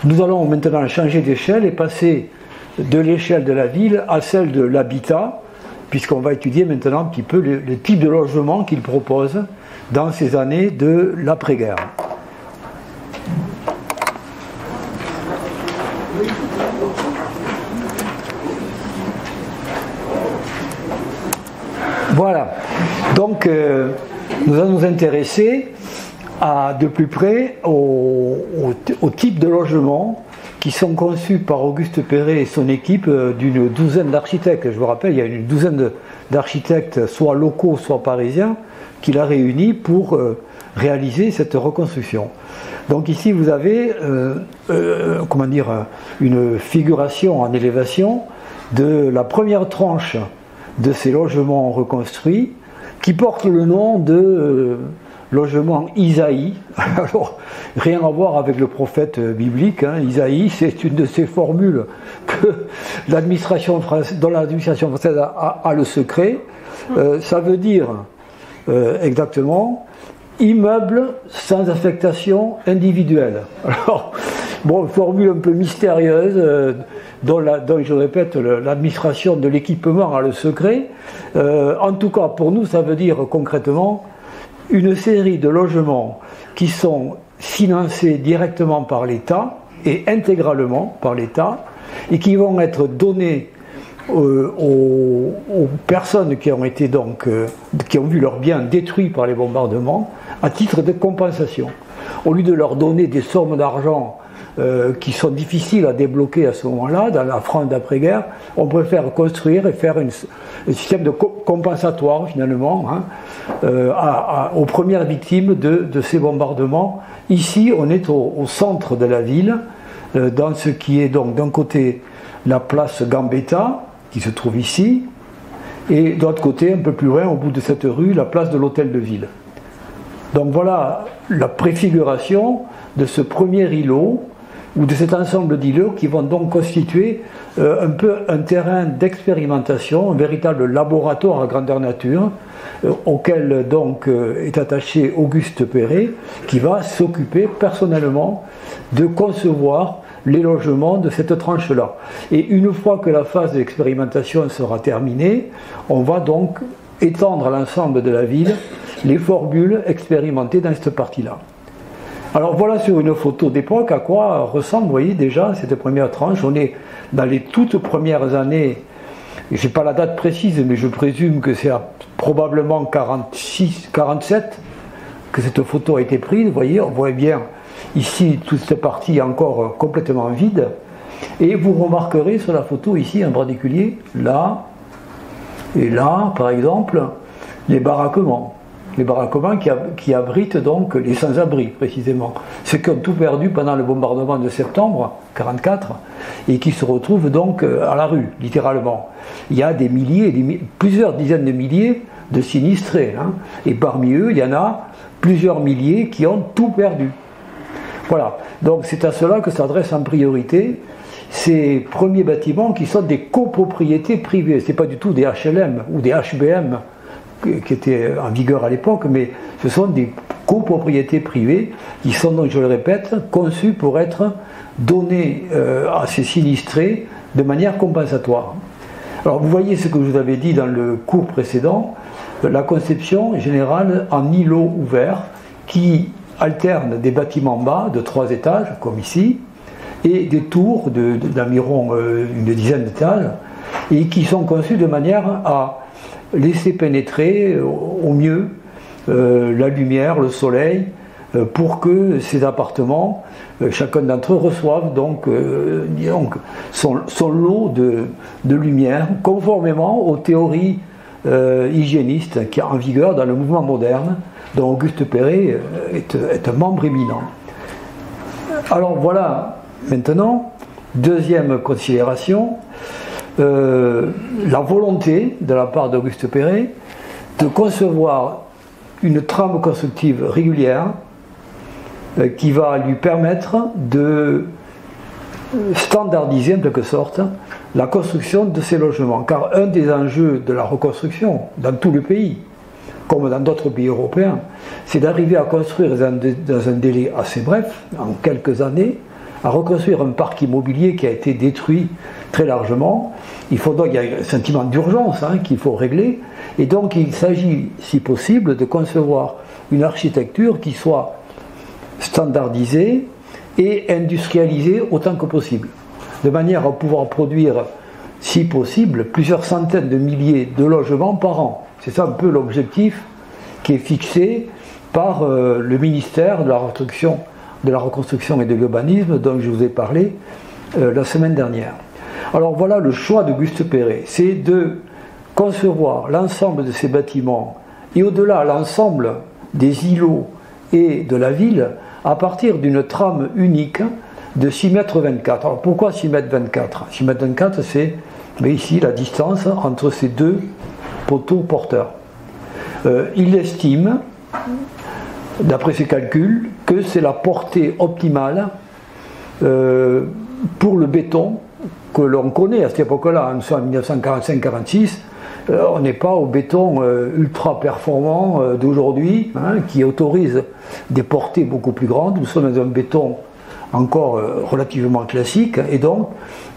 Nous allons maintenant changer d'échelle et passer de l'échelle de la ville à celle de l'habitat, puisqu'on va étudier maintenant un petit peu le type de logement qu'il propose dans ces années de l'après-guerre. Voilà, donc nous allons nous intéresser de plus près au type de logement qui sont conçus par Auguste Perret et son équipe d'une douzaine d'architectes. Je vous rappelle, il y a une douzaine d'architectes, soit locaux, soit parisiens, qu'il a réunis pour réaliser cette reconstruction. Donc ici, vous avez une figuration en élévation de la première tranche de ces logements reconstruits qui portent le nom de logement Isaïe. Alors, rien à voir avec le prophète biblique. Isaïe, c'est une de ces formules que dont l'administration française a le secret. Ça veut dire exactement immeuble sans affectation individuelle. Alors, bon, formule un peu mystérieuse, dont je répète, l'administration de l'équipement a le secret. En tout cas, pour nous, ça veut dire concrètement une série de logements qui sont financés directement par l'État et intégralement par l'État et qui vont être donnés aux personnes qui ont été qui ont vu leurs biens détruits par les bombardements à titre de compensation. Au lieu de leur donner des sommes d'argent qui sont difficiles à débloquer à ce moment-là, dans la France d'après-guerre, on préfère construire et faire un système de compensatoire finalement aux premières victimes de ces bombardements. Ici, on est au centre de la ville, dans ce qui est donc d'un côté la place Gambetta, qui se trouve ici, et de l'autre côté, un peu plus loin, au bout de cette rue, la place de l'Hôtel de Ville. Donc voilà la préfiguration de ce premier îlot, ou de cet ensemble d'îlots qui vont donc constituer un peu un terrain d'expérimentation, un véritable laboratoire à grandeur nature, auquel donc est attaché Auguste Perret, qui va s'occuper personnellement de concevoir les logements de cette tranche-là. Et une fois que la phase d'expérimentation sera terminée, on va donc étendre à l'ensemble de la ville les formules expérimentées dans cette partie-là. Alors voilà sur une photo d'époque à quoi ressemble, vous voyez déjà, cette première tranche. On est dans les toutes premières années, je n'ai pas la date précise, mais je présume que c'est probablement 46, 47 que cette photo a été prise. Vous voyez, on voit bien ici toute cette partie encore complètement vide. Et vous remarquerez sur la photo ici en particulier, là et là, par exemple, les baraquements. Les baraquements qui abritent donc les sans-abri, précisément. Ceux qui ont tout perdu pendant le bombardement de septembre 1944 et qui se retrouvent donc à la rue, littéralement. Il y a des milliers, plusieurs dizaines de milliers de sinistrés. Et parmi eux, il y en a plusieurs milliers qui ont tout perdu. Voilà. Donc c'est à cela que s'adressent en priorité ces premiers bâtiments qui sont des copropriétés privées. Ce n'est pas du tout des HLM ou des HBM qui étaient en vigueur à l'époque, mais ce sont des copropriétés privées qui sont donc, je le répète, conçues pour être données à ces sinistrés de manière compensatoire. Alors vous voyez ce que je vous avais dit dans le cours précédent, la conception générale en îlots ouverts qui alternent des bâtiments bas de 3 étages, comme ici, et des tours d'environ une dizaine d'étages, et qui sont conçus de manière à laisser pénétrer au mieux la lumière, le soleil, pour que ces appartements, chacun d'entre eux, reçoivent donc son lot de lumière, conformément aux théories hygiénistes qui sont en vigueur dans le mouvement moderne, dont Auguste Perret est un membre éminent. Alors voilà, maintenant, deuxième considération, la volonté de la part d'Auguste Perret de concevoir une trame constructive régulière qui va lui permettre de standardiser en quelque sorte la construction de ces logements. Car un des enjeux de la reconstruction dans tout le pays, comme dans d'autres pays européens, c'est d'arriver à construire dans un délai assez bref, en quelques années, à reconstruire un parc immobilier qui a été détruit très largement. Il y a un sentiment d'urgence qu'il faut régler, et donc il s'agit, si possible, de concevoir une architecture qui soit standardisée et industrialisée autant que possible, de manière à pouvoir produire, si possible, plusieurs centaines de milliers de logements par an. C'est ça un peu l'objectif qui est fixé par le ministère de la Reconstruction et de l'Urbanisme dont je vous ai parlé la semaine dernière. Alors voilà le choix d'Auguste Perret, c'est de concevoir l'ensemble de ces bâtiments et au-delà l'ensemble des îlots et de la ville à partir d'une trame unique de 6,24 m. Alors pourquoi 6,24 m? 6,24 m, c'est ici la distance entre ces deux poteaux porteurs. Il estime, d'après ses calculs, que c'est la portée optimale pour le béton que l'on connaît à cette époque-là, en 1945-46. On n'est pas au béton ultra performant d'aujourd'hui, qui autorise des portées beaucoup plus grandes. Nous sommes dans un béton encore relativement classique, et donc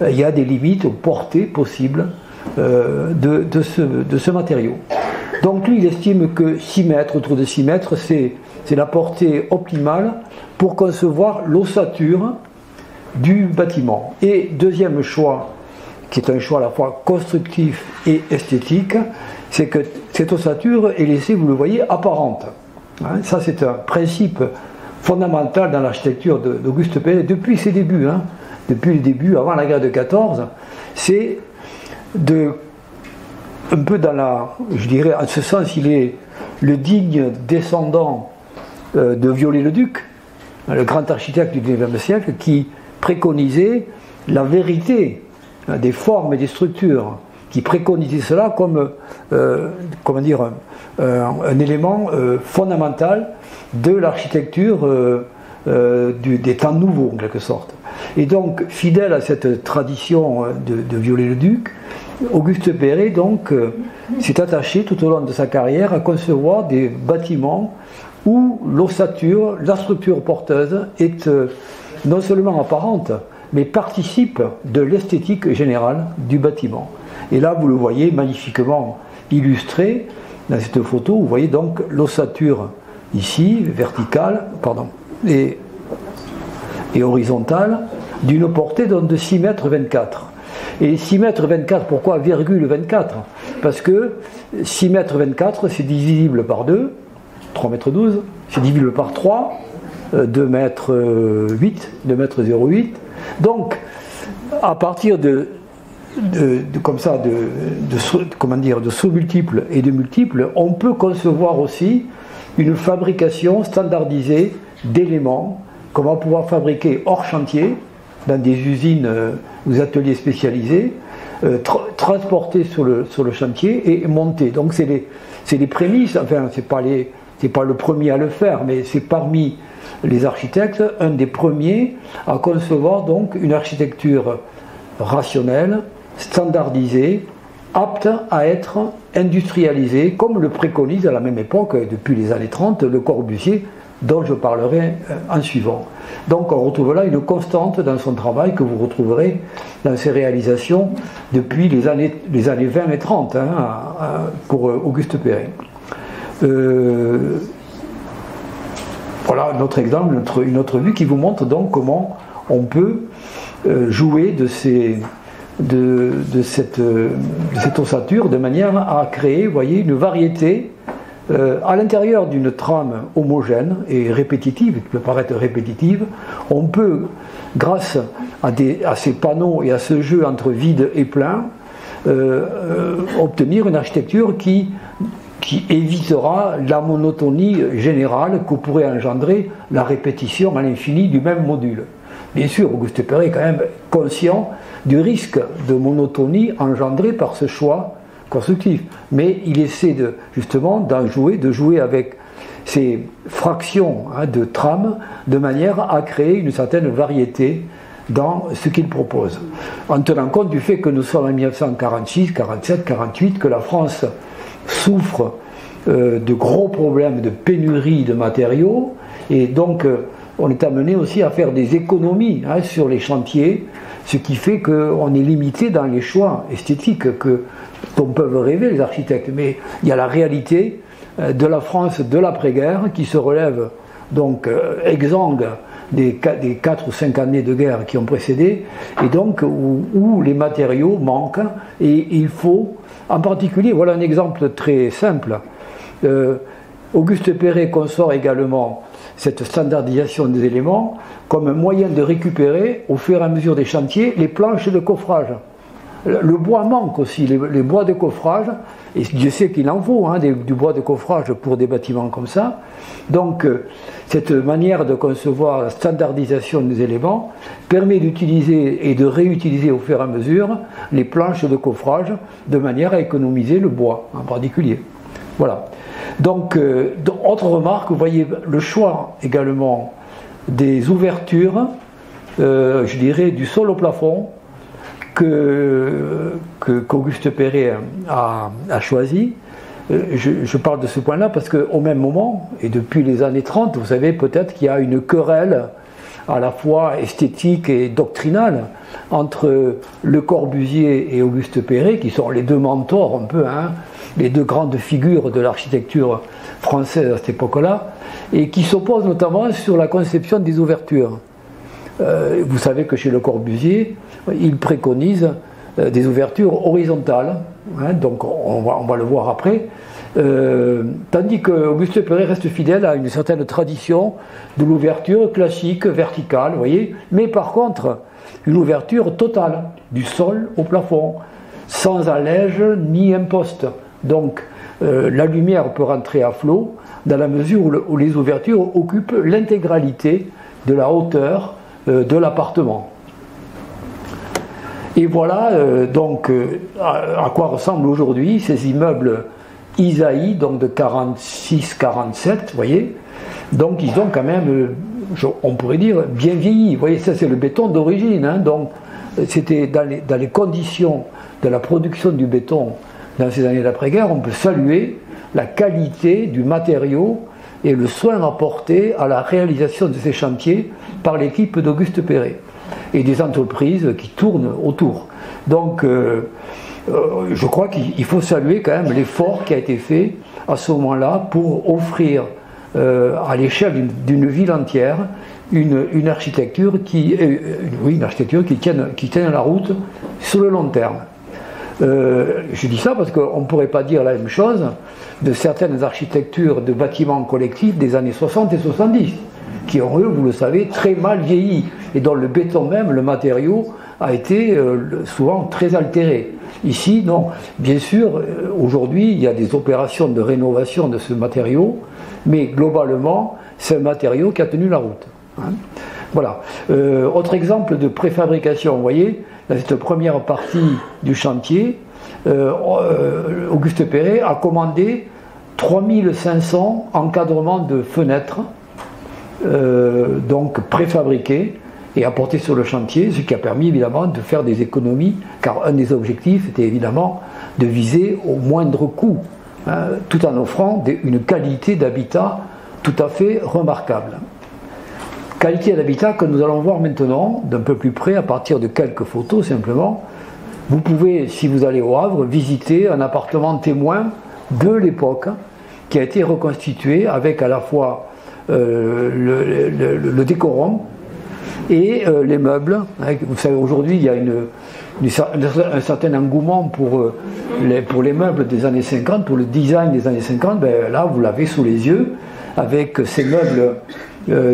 il y a des limites aux portées possibles de ce matériau. Donc lui, il estime que 6 mètres, autour de 6 mètres, c'est la portée optimale pour concevoir l'ossature du bâtiment. Et deuxième choix, qui est un choix à la fois constructif et esthétique, c'est que cette ossature est laissée, vous le voyez, apparente. Ça, c'est un principe fondamental dans l'architecture d'Auguste Perret depuis ses débuts. Depuis les débuts, avant la guerre de 14, c'est un peu dans je dirais, en ce sens, il est le digne descendant de Viollet-le-Duc, le grand architecte du XIXe siècle, qui préconisait la vérité des formes et des structures, qui préconisait cela comme un élément fondamental de l'architecture des temps nouveaux, en quelque sorte. Et donc, fidèle à cette tradition de Viollet-le-Duc, Auguste Perret donc s'est attaché tout au long de sa carrière à concevoir des bâtiments où l'ossature, la structure porteuse est non seulement apparente, mais participe de l'esthétique générale du bâtiment. Et là, vous le voyez magnifiquement illustré dans cette photo. Vous voyez donc l'ossature ici, verticale, et horizontale, d'une portée donc de 6,24 m. Et 6,24 m, pourquoi virgule 24? Parce que 6,24 m, c'est divisible par 2, 3,12 m, c'est divisible par 3, 2,08 m, 2,08 m. Donc, à partir de sauts multiples et de multiples, on peut concevoir aussi une fabrication standardisée d'éléments qu'on va pouvoir fabriquer hors chantier, dans des usines ou ateliers spécialisés, transportés sur le chantier et montés. Donc c'est les prémices, enfin c'est pas le premier à le faire, mais c'est parmi les architectes un des premiers à concevoir donc une architecture rationnelle, standardisée, apte à être industrialisée, comme le préconise à la même époque, depuis les années 30, Le Corbusier, dont je parlerai en suivant. Donc on retrouve là une constante dans son travail que vous retrouverez dans ses réalisations depuis les années 20 et 30 pour Auguste Perret. Voilà un autre exemple, une autre vue qui vous montre donc comment on peut jouer de cette ossature de manière à créer, vous voyez, une variété à l'intérieur d'une trame homogène et répétitive, qui peut paraître répétitive. On peut, grâce à ces panneaux et à ce jeu entre vide et plein, obtenir une architecture qui évitera la monotonie générale que pourrait engendrer la répétition à l'infini du même module. Bien sûr, Auguste Perret est quand même conscient du risque de monotonie engendré par ce choix constructif, mais il essaie justement de jouer avec ces fractions de trames de manière à créer une certaine variété dans ce qu'il propose, en tenant compte du fait que nous sommes en 1946, 47, 48, que la France souffre de gros problèmes de pénurie de matériaux, et donc on est amené aussi à faire des économies sur les chantiers, ce qui fait qu'on est limité dans les choix esthétiques dont peuvent rêver les architectes. Mais il y a la réalité de la France de l'après-guerre qui se relève donc exsangue des 4 ou 5 années de guerre qui ont précédé, et donc où les matériaux manquent, et il faut, en particulier, voilà un exemple très simple. Auguste Perret consort également cette standardisation des éléments comme un moyen de récupérer, au fur et à mesure des chantiers, les planches de coffrage. Le bois manque aussi, les bois de coffrage, et Dieu sait qu'il en faut du bois de coffrage pour des bâtiments comme ça. Donc cette manière de concevoir la standardisation des éléments permet d'utiliser et de réutiliser au fur et à mesure les planches de coffrage de manière à économiser le bois en particulier. Voilà. Donc, autre remarque, vous voyez le choix également des ouvertures, je dirais du sol au plafond, qu'Auguste Perret a choisi. Je parle de ce point-là parce qu'au même moment, et depuis les années 30, vous savez peut-être qu'il y a une querelle à la fois esthétique et doctrinale entre Le Corbusier et Auguste Perret, qui sont les deux mentors un peu, les deux grandes figures de l'architecture française à cette époque-là, et qui s'opposent notamment sur la conception des ouvertures. Vous savez que chez Le Corbusier, il préconise des ouvertures horizontales, donc on va le voir après, tandis que Auguste Perret reste fidèle à une certaine tradition de l'ouverture classique, verticale, vous voyez, mais par contre, une ouverture totale, du sol au plafond, sans allège ni imposte. Donc la lumière peut rentrer à flot dans la mesure où les ouvertures occupent l'intégralité de la hauteur de l'appartement. Et voilà donc à quoi ressemblent aujourd'hui ces immeubles Isaïe, donc de 46-47, vous voyez. Donc ils ont quand même, on pourrait dire, bien vieilli. Vous voyez, ça c'est le béton d'origine, donc c'était dans les conditions de la production du béton dans ces années d'après-guerre, on peut saluer la qualité du matériau et le soin apporté à la réalisation de ces chantiers par l'équipe d'Auguste Perret et des entreprises qui tournent autour. Donc je crois qu'il faut saluer quand même l'effort qui a été fait à ce moment-là pour offrir à l'échelle d'une ville entière une architecture qui tienne la route sur le long terme. Je dis ça parce qu'on ne pourrait pas dire la même chose de certaines architectures de bâtiments collectifs des années 60 et 70, qui ont, eux, vous le savez, très mal vieilli, et dont le béton même, le matériau, a été souvent très altéré. Ici, non. Bien sûr, aujourd'hui, il y a des opérations de rénovation de ce matériau, mais globalement, c'est un matériau qui a tenu la route. Voilà. Autre exemple de préfabrication, vous voyez, dans cette première partie du chantier, Auguste Perret a commandé 3500 encadrements de fenêtres, donc préfabriqués et apportés sur le chantier, ce qui a permis évidemment de faire des économies, car un des objectifs était évidemment de viser au moindre coût, tout en offrant une qualité d'habitat tout à fait remarquable. Qualité d'habitat que nous allons voir maintenant d'un peu plus près à partir de quelques photos simplement. Vous pouvez, si vous allez au Havre, visiter un appartement témoin de l'époque qui a été reconstitué avec à la fois le décorum et les meubles. Vous savez, aujourd'hui il y a un certain engouement pour les meubles des années 50, pour le design des années 50. Là vous l'avez sous les yeux avec ces meubles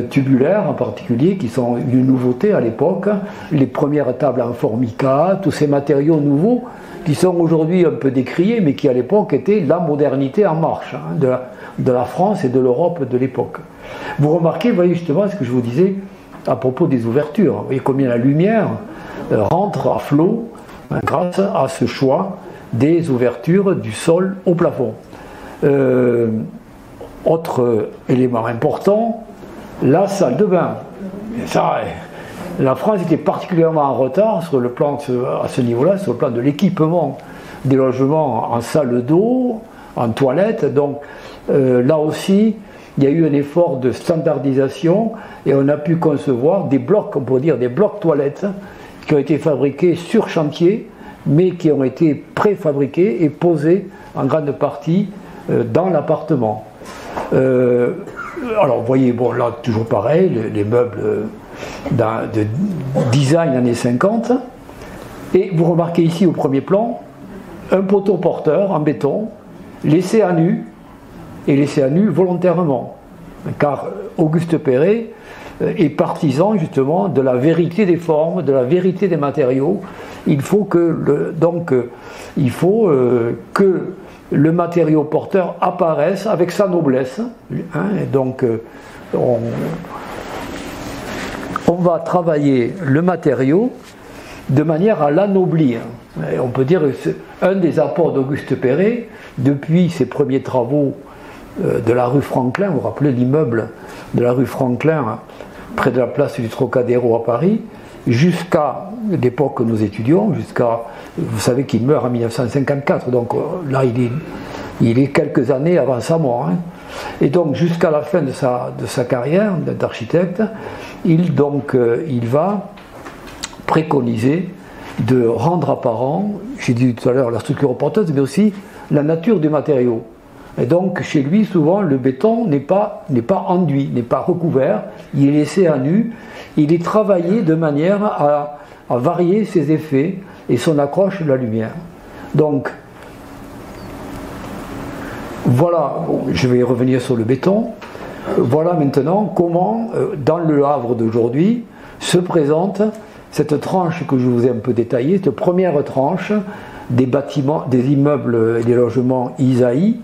tubulaires en particulier, qui sont une nouveauté à l'époque, les premières tables en formica, tous ces matériaux nouveaux qui sont aujourd'hui un peu décriés, mais qui à l'époque étaient la modernité en marche de la France et de l'Europe de l'époque. Vous remarquez, vous voyez justement ce que je vous disais à propos des ouvertures, vous voyez combien la lumière rentre à flot grâce à ce choix des ouvertures du sol au plafond. Autre élément important, la salle de bain. Ça, la France était particulièrement en retard sur le plan, à ce niveau-là, sur le plan de l'équipement des logements en salle d'eau, en toilette. Donc là aussi, il y a eu un effort de standardisation et on a pu concevoir des blocs, on pourrait dire des blocs toilettes, qui ont été fabriqués sur chantier, mais qui ont été préfabriqués et posés en grande partie dans l'appartement. Alors vous voyez, bon là toujours pareil, les meubles de design années 50, et vous remarquez ici au premier plan, un poteau porteur en béton, laissé à nu, et laissé à nu volontairement, car Auguste Perret est partisan justement de la vérité des formes, de la vérité des matériaux. Il faut que le matériau porteur apparaisse avec sa noblesse. Et donc on va travailler le matériau de manière à l'anoblir. Et on peut dire que c'est un des apports d'Auguste Perret depuis ses premiers travaux de la rue Franklin. Vous vous rappelez l'immeuble de la rue Franklin près de la place du Trocadéro à Paris, jusqu'à l'époque que nous étudions, vous savez qu'il meurt en 1954, donc là il est quelques années avant sa mort, hein. Et donc jusqu'à la fin de sa carrière d'architecte, il va préconiser de rendre apparent, j'ai dit tout à l'heure, la structure porteuse, mais aussi la nature du matériau. Et donc chez lui, souvent, le béton n'est pas enduit, n'est pas recouvert, il est laissé à nu, il est travaillé de manière à varier ses effets et son accroche de la lumière. Donc, voilà, je vais revenir sur le béton, voilà maintenant comment, dans le Havre d'aujourd'hui, se présente cette tranche que je vous ai un peu détaillée, cette première tranche des bâtiments, des immeubles et des logements Isaïe,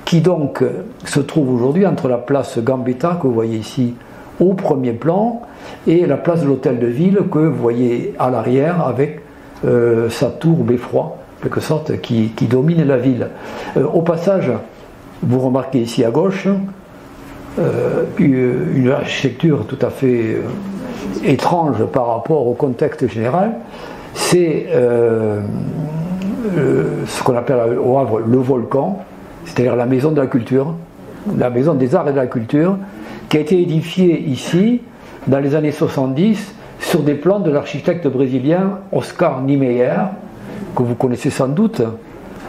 qui donc se trouve aujourd'hui entre la place Gambetta, que vous voyez ici au premier plan, et la place de l'Hôtel de Ville, que vous voyez à l'arrière, avec sa tour beffroi, en quelque sorte, qui domine la ville. Au passage, vous remarquez ici à gauche, une architecture tout à fait étrange par rapport au contexte général, c'est ce qu'on appelle au Havre le volcan, c'est-à-dire la maison de la culture, la maison des arts et de la culture, qui a été édifiée ici dans les années 70 sur des plans de l'architecte brésilien Oscar Niemeyer, que vous connaissez sans doute.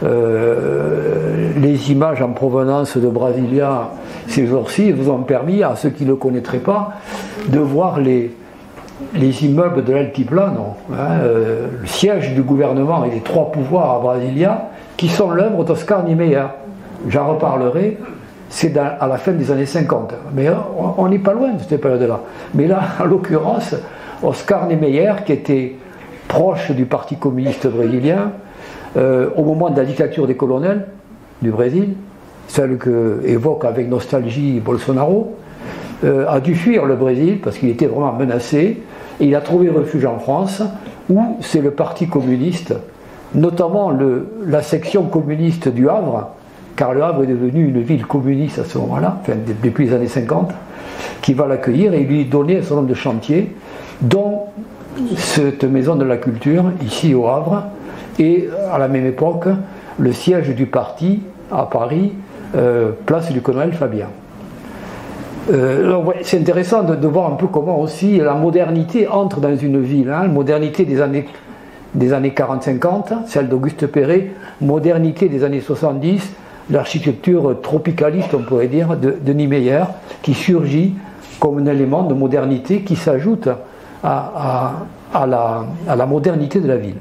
Les images en provenance de Brasilia ces jours-ci vous ont permis, à ceux qui ne le connaîtraient pas, de voir les immeubles de l'Altiplano, le siège du gouvernement et les trois pouvoirs à Brasilia, qui sont l'œuvre d'Oscar Niemeyer. J'en reparlerai, c'est à la fin des années 50. Mais on n'est pas loin de cette période-là. Mais là, en l'occurrence, Oscar Niemeyer, qui était proche du Parti communiste brésilien, au moment de la dictature des colonels du Brésil, celle que évoque avec nostalgie Bolsonaro, a dû fuir le Brésil parce qu'il était vraiment menacé, et il a trouvé refuge en France, où c'est le Parti communiste, notamment la section communiste du Havre, car le Havre est devenu une ville communiste à ce moment-là, enfin, depuis les années 50, qui va l'accueillir et lui donner un certain nombre de chantiers, dont cette maison de la culture, ici au Havre, et à la même époque, le siège du parti à Paris, place du colonel Fabien. C'est intéressant de voir un peu comment aussi la modernité entre dans une ville, la modernité des années 40-50, celle d'Auguste Perret, modernité des années 70, l'architecture tropicaliste, on pourrait dire, de Niemeyer, qui surgit comme un élément de modernité qui s'ajoute à la modernité de la ville.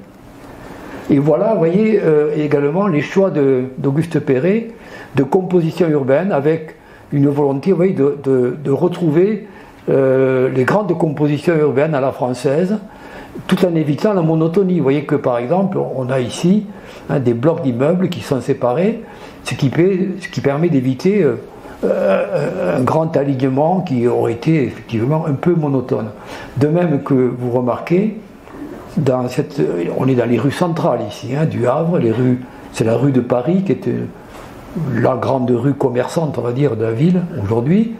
Et voilà, vous voyez, également les choix d'Auguste Perret de composition urbaine, avec une volonté, vous voyez, de retrouver les grandes compositions urbaines à la française, tout en évitant la monotonie. Vous voyez que, par exemple, on a ici des blocs d'immeubles qui sont séparés, ce qui permet d'éviter un grand alignement qui aurait été effectivement un peu monotone. De même que vous remarquez, on est dans les rues centrales ici, du Havre, c'est la rue de Paris qui était la grande rue commerçante, on va dire, de la ville aujourd'hui,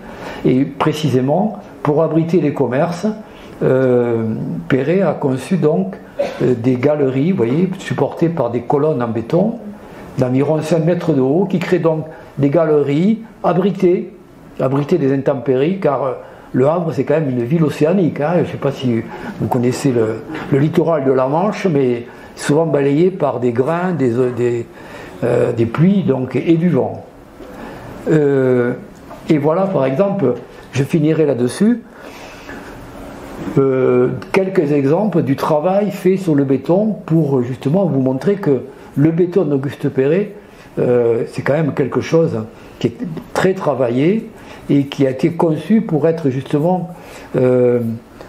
et précisément pour abriter les commerces, Perret a conçu donc des galeries, vous voyez, supportées par des colonnes en béton d'environ 5 mètres de haut, qui créent donc des galeries abritées abriter des intempéries, car Le Havre, c'est quand même une ville océanique. Hein. Je ne sais pas si vous connaissez le littoral de la Manche, mais souvent balayé par des grains, des pluies donc, et du vent. Et voilà, par exemple, je finirai là-dessus, quelques exemples du travail fait sur le béton pour justement vous montrer que le béton d'Auguste Perret, c'est quand même quelque chose qui est très travaillé et qui a été conçu pour être justement,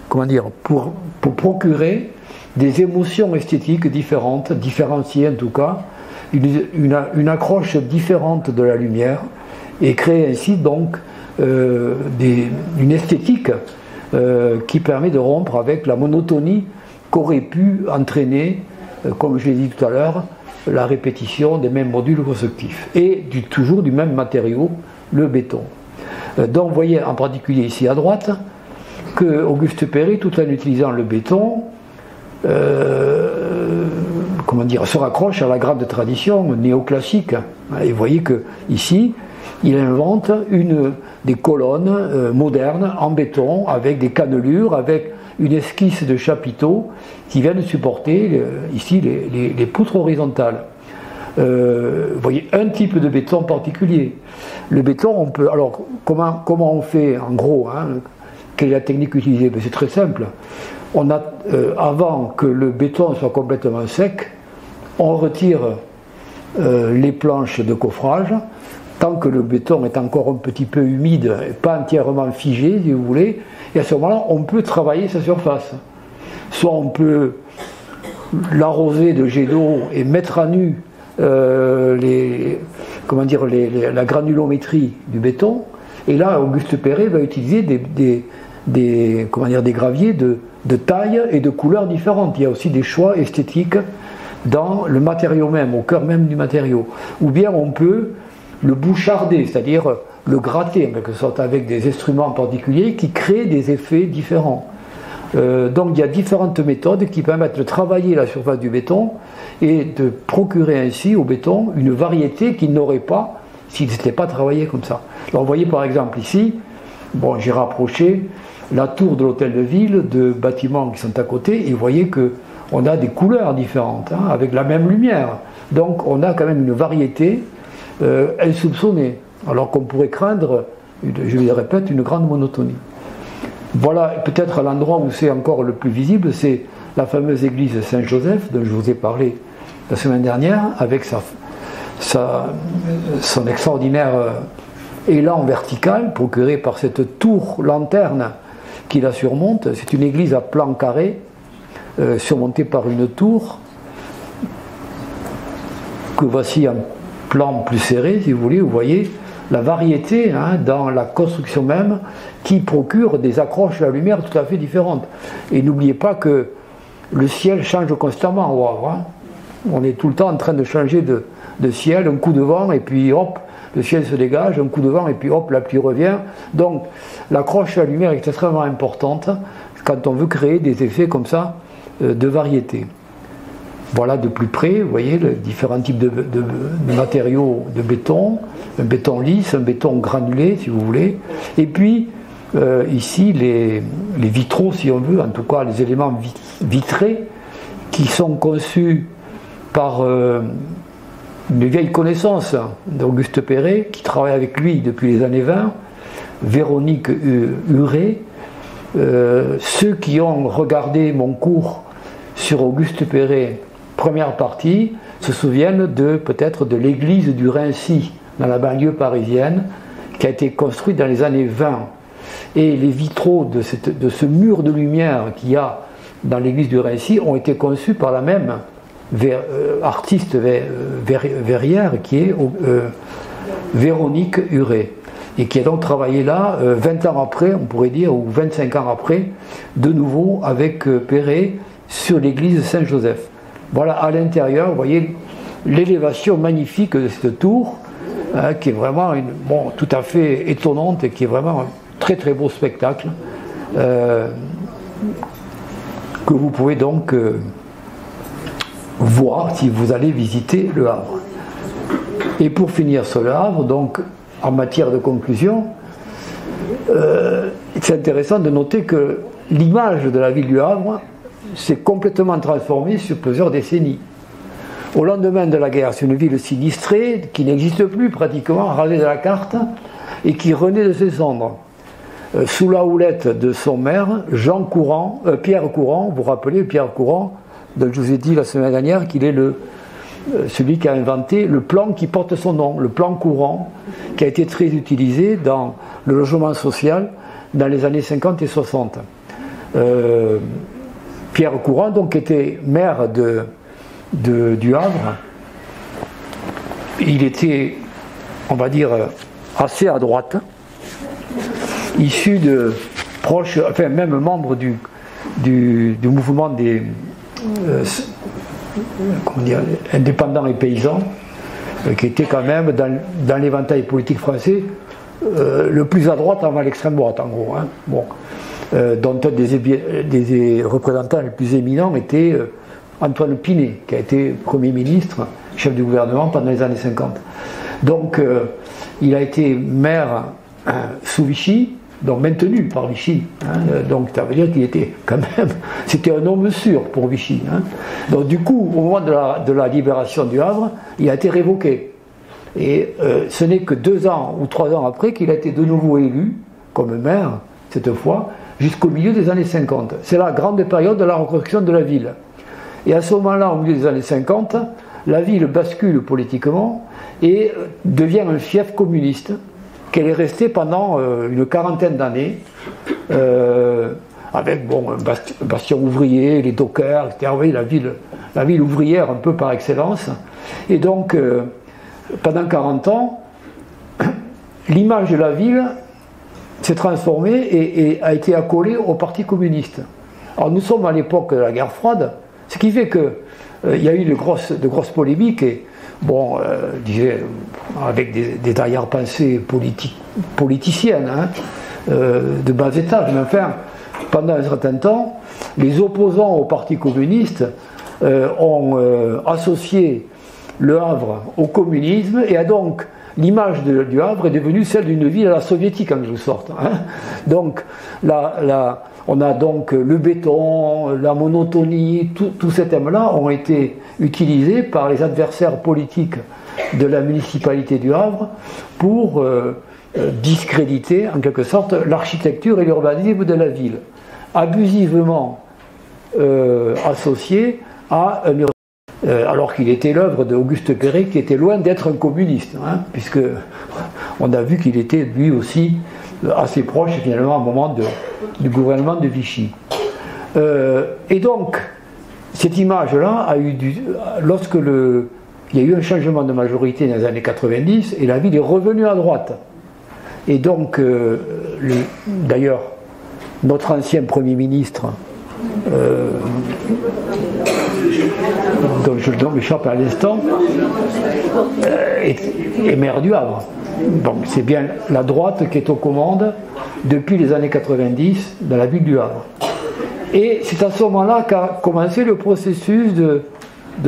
comment dire, pour procurer des émotions esthétiques différentes, différenciées en tout cas, une accroche différente de la lumière, et créer ainsi donc une esthétique qui permet de rompre avec la monotonie qu'aurait pu entraîner, comme je l'ai dit tout à l'heure, la répétition des mêmes modules constructifs et toujours du même matériau, le béton. Donc vous voyez en particulier ici à droite que Auguste Perret, tout en utilisant le béton, comment dire, se raccroche à la grande tradition néoclassique. Et vous voyez que ici, il invente des colonnes modernes en béton avec des cannelures, avec une esquisse de chapiteaux qui viennent supporter ici les poutres horizontales. Vous voyez un type de béton particulier. Le béton, on peut. Alors, comment on fait en gros, hein, quelle est la technique utilisée? C'est très simple. On a, avant que le béton soit complètement sec, on retire les planches de coffrage. Tant que le béton est encore un petit peu humide, pas entièrement figé, si vous voulez, et à ce moment-là, on peut travailler sa surface. Soit on peut l'arroser de jet d'eau et mettre à nu la granulométrie du béton, et là, Auguste Perret va utiliser des graviers de taille et de couleurs différentes. Il y a aussi des choix esthétiques dans le matériau même, au cœur même du matériau. Ou bien on peut le boucharder, c'est-à-dire le gratter en quelque sorte avec des instruments particuliers qui créent des effets différents. Donc il y a différentes méthodes qui permettent de travailler la surface du béton et de procurer ainsi au béton une variété qu'il n'aurait pas s'il n'était pas travaillé comme ça. Alors vous voyez par exemple ici, bon, j'ai rapproché la tour de l'hôtel de ville de bâtiments qui sont à côté et vous voyez qu'on a des couleurs différentes hein, avec la même lumière. Donc on a quand même une variété insoupçonnée, alors qu'on pourrait craindre, je le répète, une grande monotonie. Voilà peut-être l'endroit où c'est encore le plus visible, c'est la fameuse église Saint-Joseph dont je vous ai parlé la semaine dernière, avec son extraordinaire élan vertical procuré par cette tour lanterne qui la surmonte. C'est une église à plan carré, surmontée par une tour, que voici en plan plus serré, si vous voulez. Vous voyez la variété hein, dans la construction même qui procure des accroches à la lumière tout à fait différentes. Et n'oubliez pas que le ciel change constamment au Havre. Hein. On est tout le temps en train de changer de ciel, un coup de vent et puis hop, le ciel se dégage, un coup de vent et puis hop, la pluie revient. Donc l'accroche à la lumière est extrêmement importante quand on veut créer des effets comme ça de variété. Voilà de plus près, vous voyez, les différents types de matériaux de béton, un béton lisse, un béton granulé si vous voulez, et puis ici les vitraux si on veut, en tout cas les éléments vitrés qui sont conçus par une vieille connaissance d'Auguste Perret qui travaille avec lui depuis les années 20, Véronique Huret. Ceux qui ont regardé mon cours sur Auguste Perret, première partie, se souviennent peut-être de l'église du Raincy, dans la banlieue parisienne, qui a été construite dans les années 20. Et les vitraux de ce mur de lumière qu'il y a dans l'église du Raincy ont été conçus par la même artiste verrière qui est Véronique Huret. Et qui a donc travaillé là 20 ans après, on pourrait dire, ou 25 ans après, de nouveau avec Perret sur l'église Saint-Joseph. Voilà, à l'intérieur, vous voyez l'élévation magnifique de cette tour, hein, qui est vraiment tout à fait étonnante et qui est vraiment un très très beau spectacle que vous pouvez donc voir si vous allez visiter le Havre. Et pour finir sur le Havre, donc en matière de conclusion, c'est intéressant de noter que l'image de la ville du Havre s'est complètement transformée sur plusieurs décennies. Au lendemain de la guerre, c'est une ville sinistrée, qui n'existe plus pratiquement, rasée de la carte, et qui renaît de ses cendres. Sous la houlette de son maire, Pierre Courant, vous vous rappelez, Pierre Courant, dont je vous ai dit la semaine dernière qu'il est celui qui a inventé le plan qui porte son nom, le plan Courant, qui a été très utilisé dans le logement social dans les années 50 et 60. Pierre Courant, donc, était maire du Havre. Il était, on va dire, assez à droite, issu de proches, enfin même membre du mouvement des indépendants et paysans, qui était quand même dans l'éventail politique français le plus à droite avant l'extrême droite, en gros. Hein. Bon. Dont un des représentants les plus éminents était Antoine Pinet, qui a été Premier ministre, chef du gouvernement pendant les années 50. Donc il a été maire sous Vichy, donc maintenu par Vichy. Hein, donc ça veut dire qu'il était quand même, c'était un homme sûr pour Vichy. Hein. Donc du coup, au moment de la libération du Havre, il a été révoqué. Et ce n'est que 2 ans ou 3 ans après qu'il a été de nouveau élu comme maire, cette fois, jusqu'au milieu des années 50. C'est la grande période de la reconstruction de la ville. Et à ce moment-là, au milieu des années 50, la ville bascule politiquement et devient un fief communiste, qu'elle est restée pendant une quarantaine d'années, avec un bastion ouvrier, les dockers, etc. Vous voyez, la ville ouvrière un peu par excellence. Et donc, pendant 40 ans, l'image de la ville s'est transformée et a été accolée au Parti communiste. Alors nous sommes à l'époque de la guerre froide, ce qui fait qu'il y a eu de grosses polémiques, et avec des arrière-pensées politiciennes, hein, de bas étage, mais enfin, pendant un certain temps, les opposants au Parti communiste ont associé le Havre au communisme, et donc l'image du Havre est devenue celle d'une ville à la soviétique en quelque sorte. Hein. Donc on a donc le béton, la monotonie, tous ces thèmes-là ont été utilisés par les adversaires politiques de la municipalité du Havre pour discréditer en quelque sorte l'architecture et l'urbanisme de la ville, abusivement associé à un alors qu'il était l'œuvre d'Auguste Perret, qui était loin d'être un communiste, hein, puisque on a vu qu'il était lui aussi assez proche finalement au moment du gouvernement de Vichy. Et donc, cette image-là a eu lorsque il y a eu un changement de majorité dans les années 90, et la ville est revenue à droite. Et donc, d'ailleurs, notre ancien Premier ministre, dont je m'échappe à l'instant, est maire du Havre. Donc c'est bien la droite qui est aux commandes depuis les années 90 dans la ville du Havre. Et c'est à ce moment-là qu'a commencé le processus de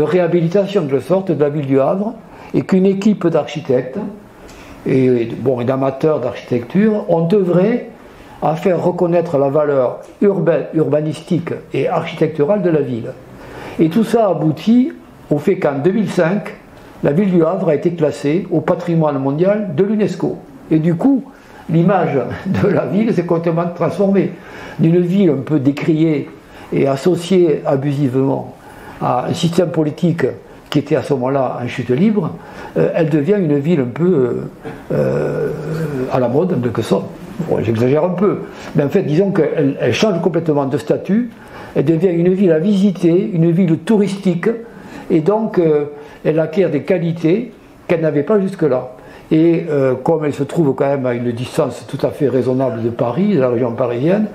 réhabilitation de sorte de la ville du Havre, et qu'une équipe d'architectes et d'amateurs d'architecture ont œuvré à faire reconnaître la valeur urbanistique et architecturale de la ville. Et tout ça aboutit au fait qu'en 2005, la ville du Havre a été classée au patrimoine mondial de l'UNESCO. Et du coup, l'image de la ville s'est complètement transformée. D'une ville un peu décriée et associée abusivement à un système politique qui était à ce moment-là en chute libre, elle devient une ville un peu à la mode, en quelque sorte. Bon, j'exagère un peu, mais en fait, disons qu'elle change complètement de statut. Elle devient une ville à visiter, une ville touristique, et donc elle acquiert des qualités qu'elle n'avait pas jusque-là. Et comme elle se trouve quand même à une distance tout à fait raisonnable de Paris, de la région parisienne,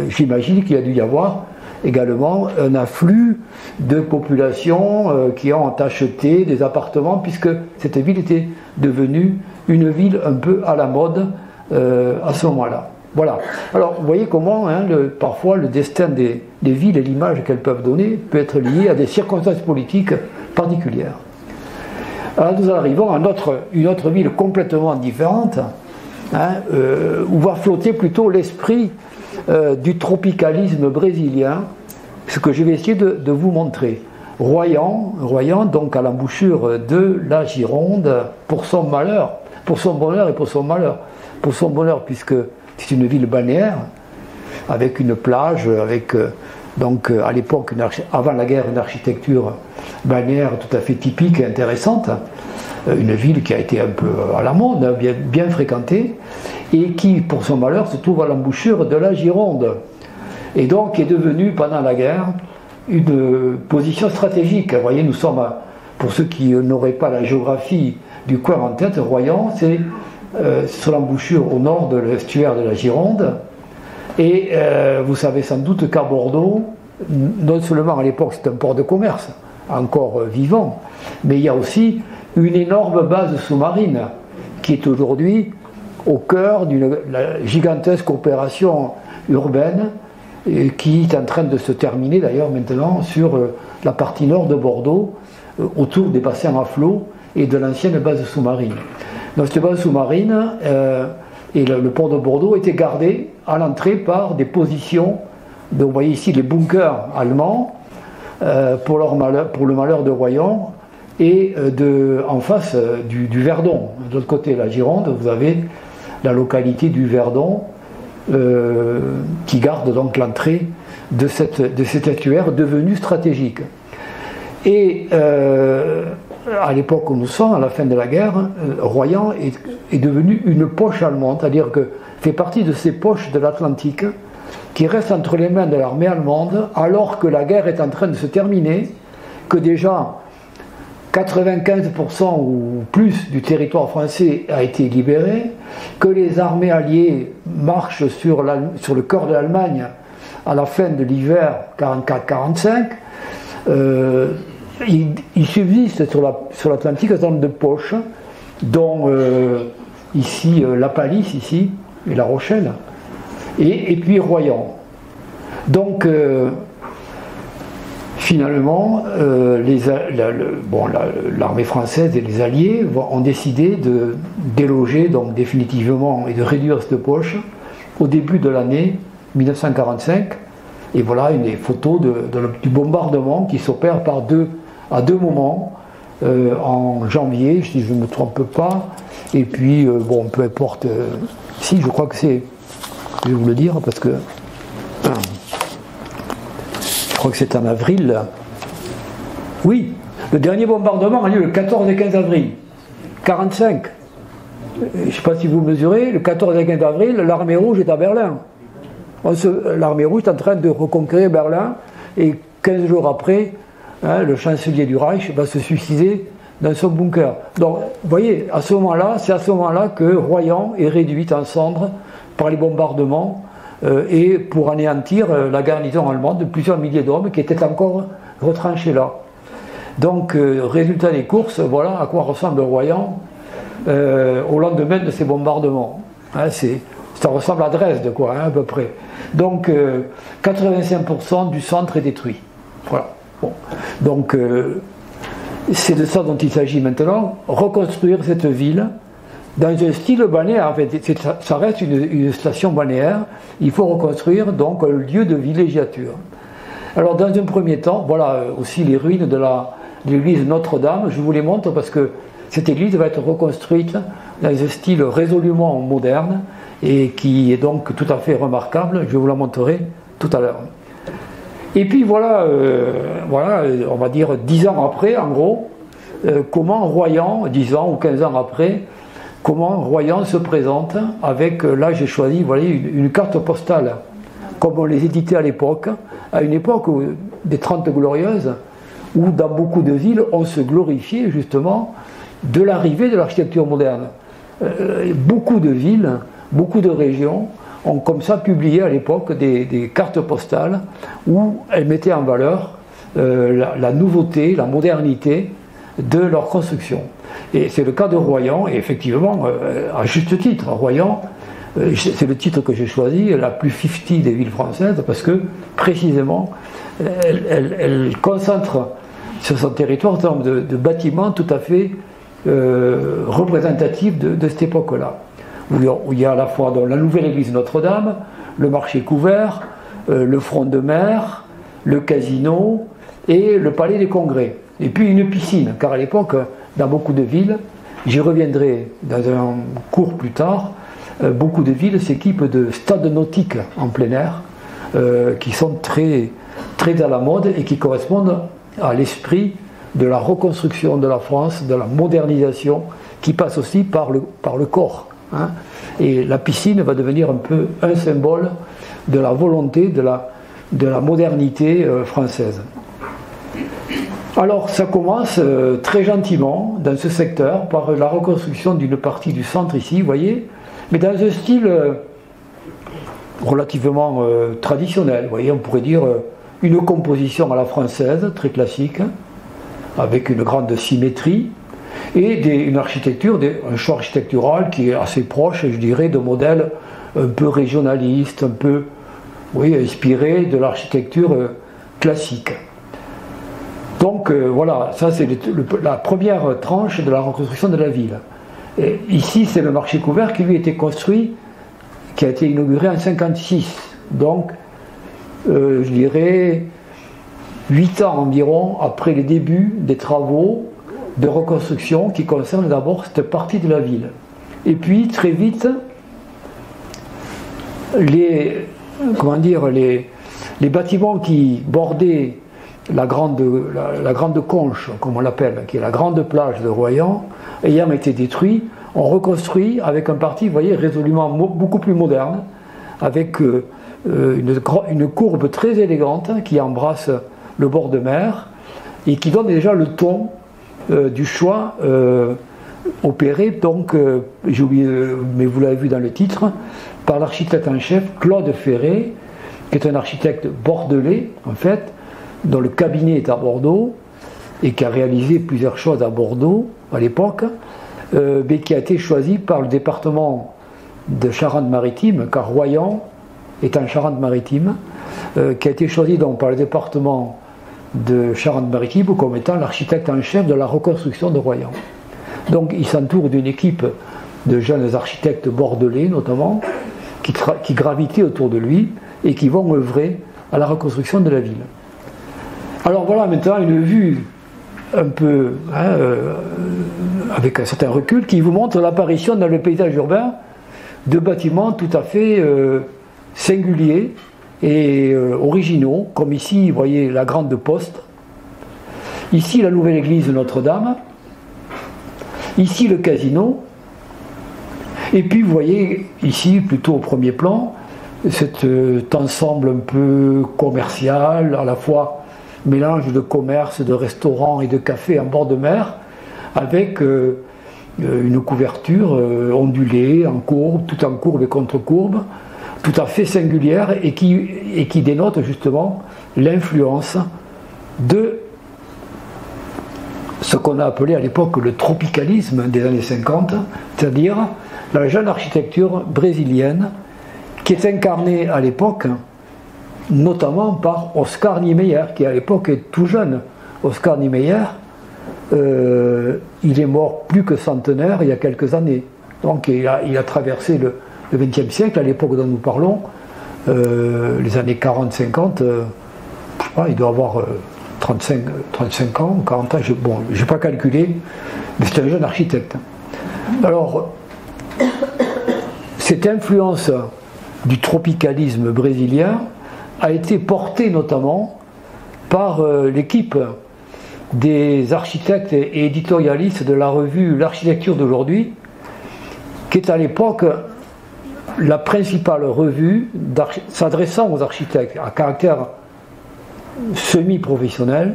j'imagine qu'il y a dû y avoir également un afflux de populations qui ont acheté des appartements, puisque cette ville était devenue une ville un peu à la mode à ce moment-là. Voilà. Alors, vous voyez comment, hein, parfois, le destin des villes et l'image qu'elles peuvent donner peut être lié à des circonstances politiques particulières. Alors, nous arrivons à une autre ville complètement différente, où va flotter plutôt l'esprit du tropicalisme brésilien, ce que je vais essayer de vous montrer. Royan, donc à l'embouchure de la Gironde, pour son malheur, pour son bonheur et pour son malheur. Pour son bonheur, puisque c'est une ville balnéaire, avec une plage, avec donc à l'époque, avant la guerre, une architecture balnéaire tout à fait typique et intéressante. Une ville qui a été un peu à la mode, bien fréquentée, et qui, pour son malheur, se trouve à l'embouchure de la Gironde. Et donc est devenue, pendant la guerre, une position stratégique. Vous voyez, nous sommes, pour ceux qui n'auraient pas la géographie du coin en tête, Royan, c'est sur l'embouchure au nord de l'estuaire de la Gironde. Et vous savez sans doute qu'à Bordeaux, non seulement à l'époque c'est un port de commerce, encore vivant, mais il y a aussi une énorme base sous-marine qui est aujourd'hui au cœur d'une gigantesque opération urbaine qui est en train de se terminer d'ailleurs maintenant sur la partie nord de Bordeaux, autour des bassins à flot et de l'ancienne base sous-marine. Donc cette base sous-marine et le port de Bordeaux était gardé à l'entrée par des positions, donc vous voyez ici les bunkers allemands pour le malheur de Royan, et en face du Verdon. De l'autre côté de la Gironde, vous avez la localité du Verdon qui garde donc l'entrée de cet estuaire devenu stratégique. Et à l'époque où nous sommes, à la fin de la guerre, Royan est devenu une poche allemande, c'est-à-dire que fait partie de ces poches de l'Atlantique qui restent entre les mains de l'armée allemande alors que la guerre est en train de se terminer, que déjà 95% ou plus du territoire français a été libéré, que les armées alliées marchent sur le cœur de l'Allemagne à la fin de l'hiver 44-45. Il subsiste sur l'Atlantique un certain nombre de poches, dont ici la Pallice, ici, et La Rochelle, et puis Royan. Donc, finalement, l'armée française et les Alliés ont décidé de déloger donc, définitivement et de réduire cette poche au début de l'année 1945. Et voilà une photo du bombardement qui s'opère à deux moments, en janvier, si je ne me trompe pas, et puis, bon, peu importe, si, je crois que c'est, je vais vous le dire, parce que je crois que c'est en avril. Oui, le dernier bombardement a lieu le 14 et 15 avril, 45. Je ne sais pas si vous mesurez, le 14 et 15 avril, l'armée rouge est à Berlin. L'armée rouge est en train de reconquérir Berlin, et 15 jours après, le chancelier du Reich va se suicider dans son bunker. Donc, vous voyez, c'est à ce moment-là que Royan est réduite en cendres par les bombardements et pour anéantir la garnison allemande de plusieurs milliers d'hommes qui étaient encore retranchés là. Donc, résultat des courses, voilà à quoi ressemble Royan au lendemain de ces bombardements. Ça ressemble à Dresde, quoi, à peu près. Donc, 85% du centre est détruit. Voilà. Bon. Donc, c'est de ça dont il s'agit maintenant, reconstruire cette ville dans un style balnéaire. En fait, ça reste une station balnéaire. Il faut reconstruire donc un lieu de villégiature. Alors, dans un premier temps, voilà aussi les ruines de l'église Notre-Dame. Je vous les montre parce que cette église va être reconstruite dans un style résolument moderne et qui est donc tout à fait remarquable. Je vous la montrerai tout à l'heure. Et puis voilà, on va dire 10 ans après, en gros, comment Royan, 10 ans ou 15 ans après, comment Royan se présente avec, là j'ai choisi, vous voyez, une carte postale, comme on les éditait à l'époque, à une époque des 30 Glorieuses, où dans beaucoup de villes, on se glorifiait justement de l'arrivée de l'architecture moderne. Beaucoup de villes, beaucoup de régions ont comme ça publié à l'époque des cartes postales où elles mettaient en valeur la nouveauté, la modernité de leur construction. Et c'est le cas de Royan, et effectivement, à juste titre, Royan, c'est le titre que j'ai choisi, la plus 50 des villes françaises, parce que précisément, elle concentre sur son territoire un certain nombre de bâtiments tout à fait représentatifs de cette époque-là. où il y a à la fois dans la nouvelle église Notre-Dame, le marché couvert, le front de mer, le casino et le palais des congrès. Et puis une piscine, car à l'époque, dans beaucoup de villes, j'y reviendrai dans un cours plus tard, beaucoup de villes s'équipent de stades nautiques en plein air, qui sont très, très à la mode et qui correspondent à l'esprit de la reconstruction de la France, de la modernisation, qui passe aussi par le corps. Hein. Et la piscine va devenir un peu un symbole de la volonté, de la modernité française. Alors ça commence très gentiment dans ce secteur par la reconstruction d'une partie du centre ici, vous voyez, mais dans un style relativement traditionnel, vous voyez, on pourrait dire une composition à la française, très classique, avec une grande symétrie, et une architecture, un choix architectural qui est assez proche, je dirais, de modèles un peu régionalistes, un peu, oui, inspiré de l'architecture classique. Donc voilà, ça c'est la première tranche de la reconstruction de la ville. Et ici c'est le marché couvert qui lui a été construit, qui a été inauguré en 1956. Donc je dirais 8 ans environ après les débuts des travaux de reconstruction qui concernent d'abord cette partie de la ville. Et puis très vite, les bâtiments qui bordaient la grande conche, comme on l'appelle, qui est la grande plage de Royan, ayant été détruits, ont reconstruit avec un parti, vous voyez, résolument beaucoup plus moderne, avec une courbe très élégante qui embrasse le bord de mer et qui donne déjà le ton du choix opéré, donc, j'ai oublié, mais vous l'avez vu dans le titre, par l'architecte en chef Claude Ferré, qui est un architecte bordelais, en fait, dont le cabinet est à Bordeaux, et qui a réalisé plusieurs choses à Bordeaux à l'époque, mais qui a été choisi par le département de Charente-Maritime, car Royan est en Charente-Maritime, qui a été choisi donc par le département de Charente-Maritime comme étant l'architecte en chef de la reconstruction de Royan. Donc il s'entoure d'une équipe de jeunes architectes bordelais notamment, qui gravitaient autour de lui et qui vont œuvrer à la reconstruction de la ville. Alors voilà maintenant une vue un peu avec un certain recul qui vous montre l'apparition dans le paysage urbain de bâtiments tout à fait singuliers et originaux, comme ici vous voyez la Grande Poste, ici la nouvelle église Notre-Dame, ici le casino, et puis vous voyez ici plutôt au premier plan cet ensemble un peu commercial, à la fois mélange de commerce, de restaurants et de cafés en bord de mer, avec une couverture ondulée, en courbe, tout en courbe et contre-courbe, tout à fait singulière et qui dénote justement l'influence de ce qu'on a appelé à l'époque le tropicalisme des années 50, c'est-à-dire la jeune architecture brésilienne qui est incarnée à l'époque notamment par Oscar Niemeyer, qui à l'époque est tout jeune. Oscar Niemeyer, il est mort plus que centenaire il y a quelques années. Donc il a traversé le XXe siècle, à l'époque dont nous parlons, les années 40-50, je sais pas, il doit avoir 35 ans, 40 ans, je n'ai pas calculé, mais c'est un jeune architecte. Alors, cette influence du tropicalisme brésilien a été portée notamment par l'équipe des architectes et éditorialistes de la revue L'Architecture d'aujourd'hui, qui est à l'époque la principale revue s'adressant aux architectes à caractère semi-professionnel,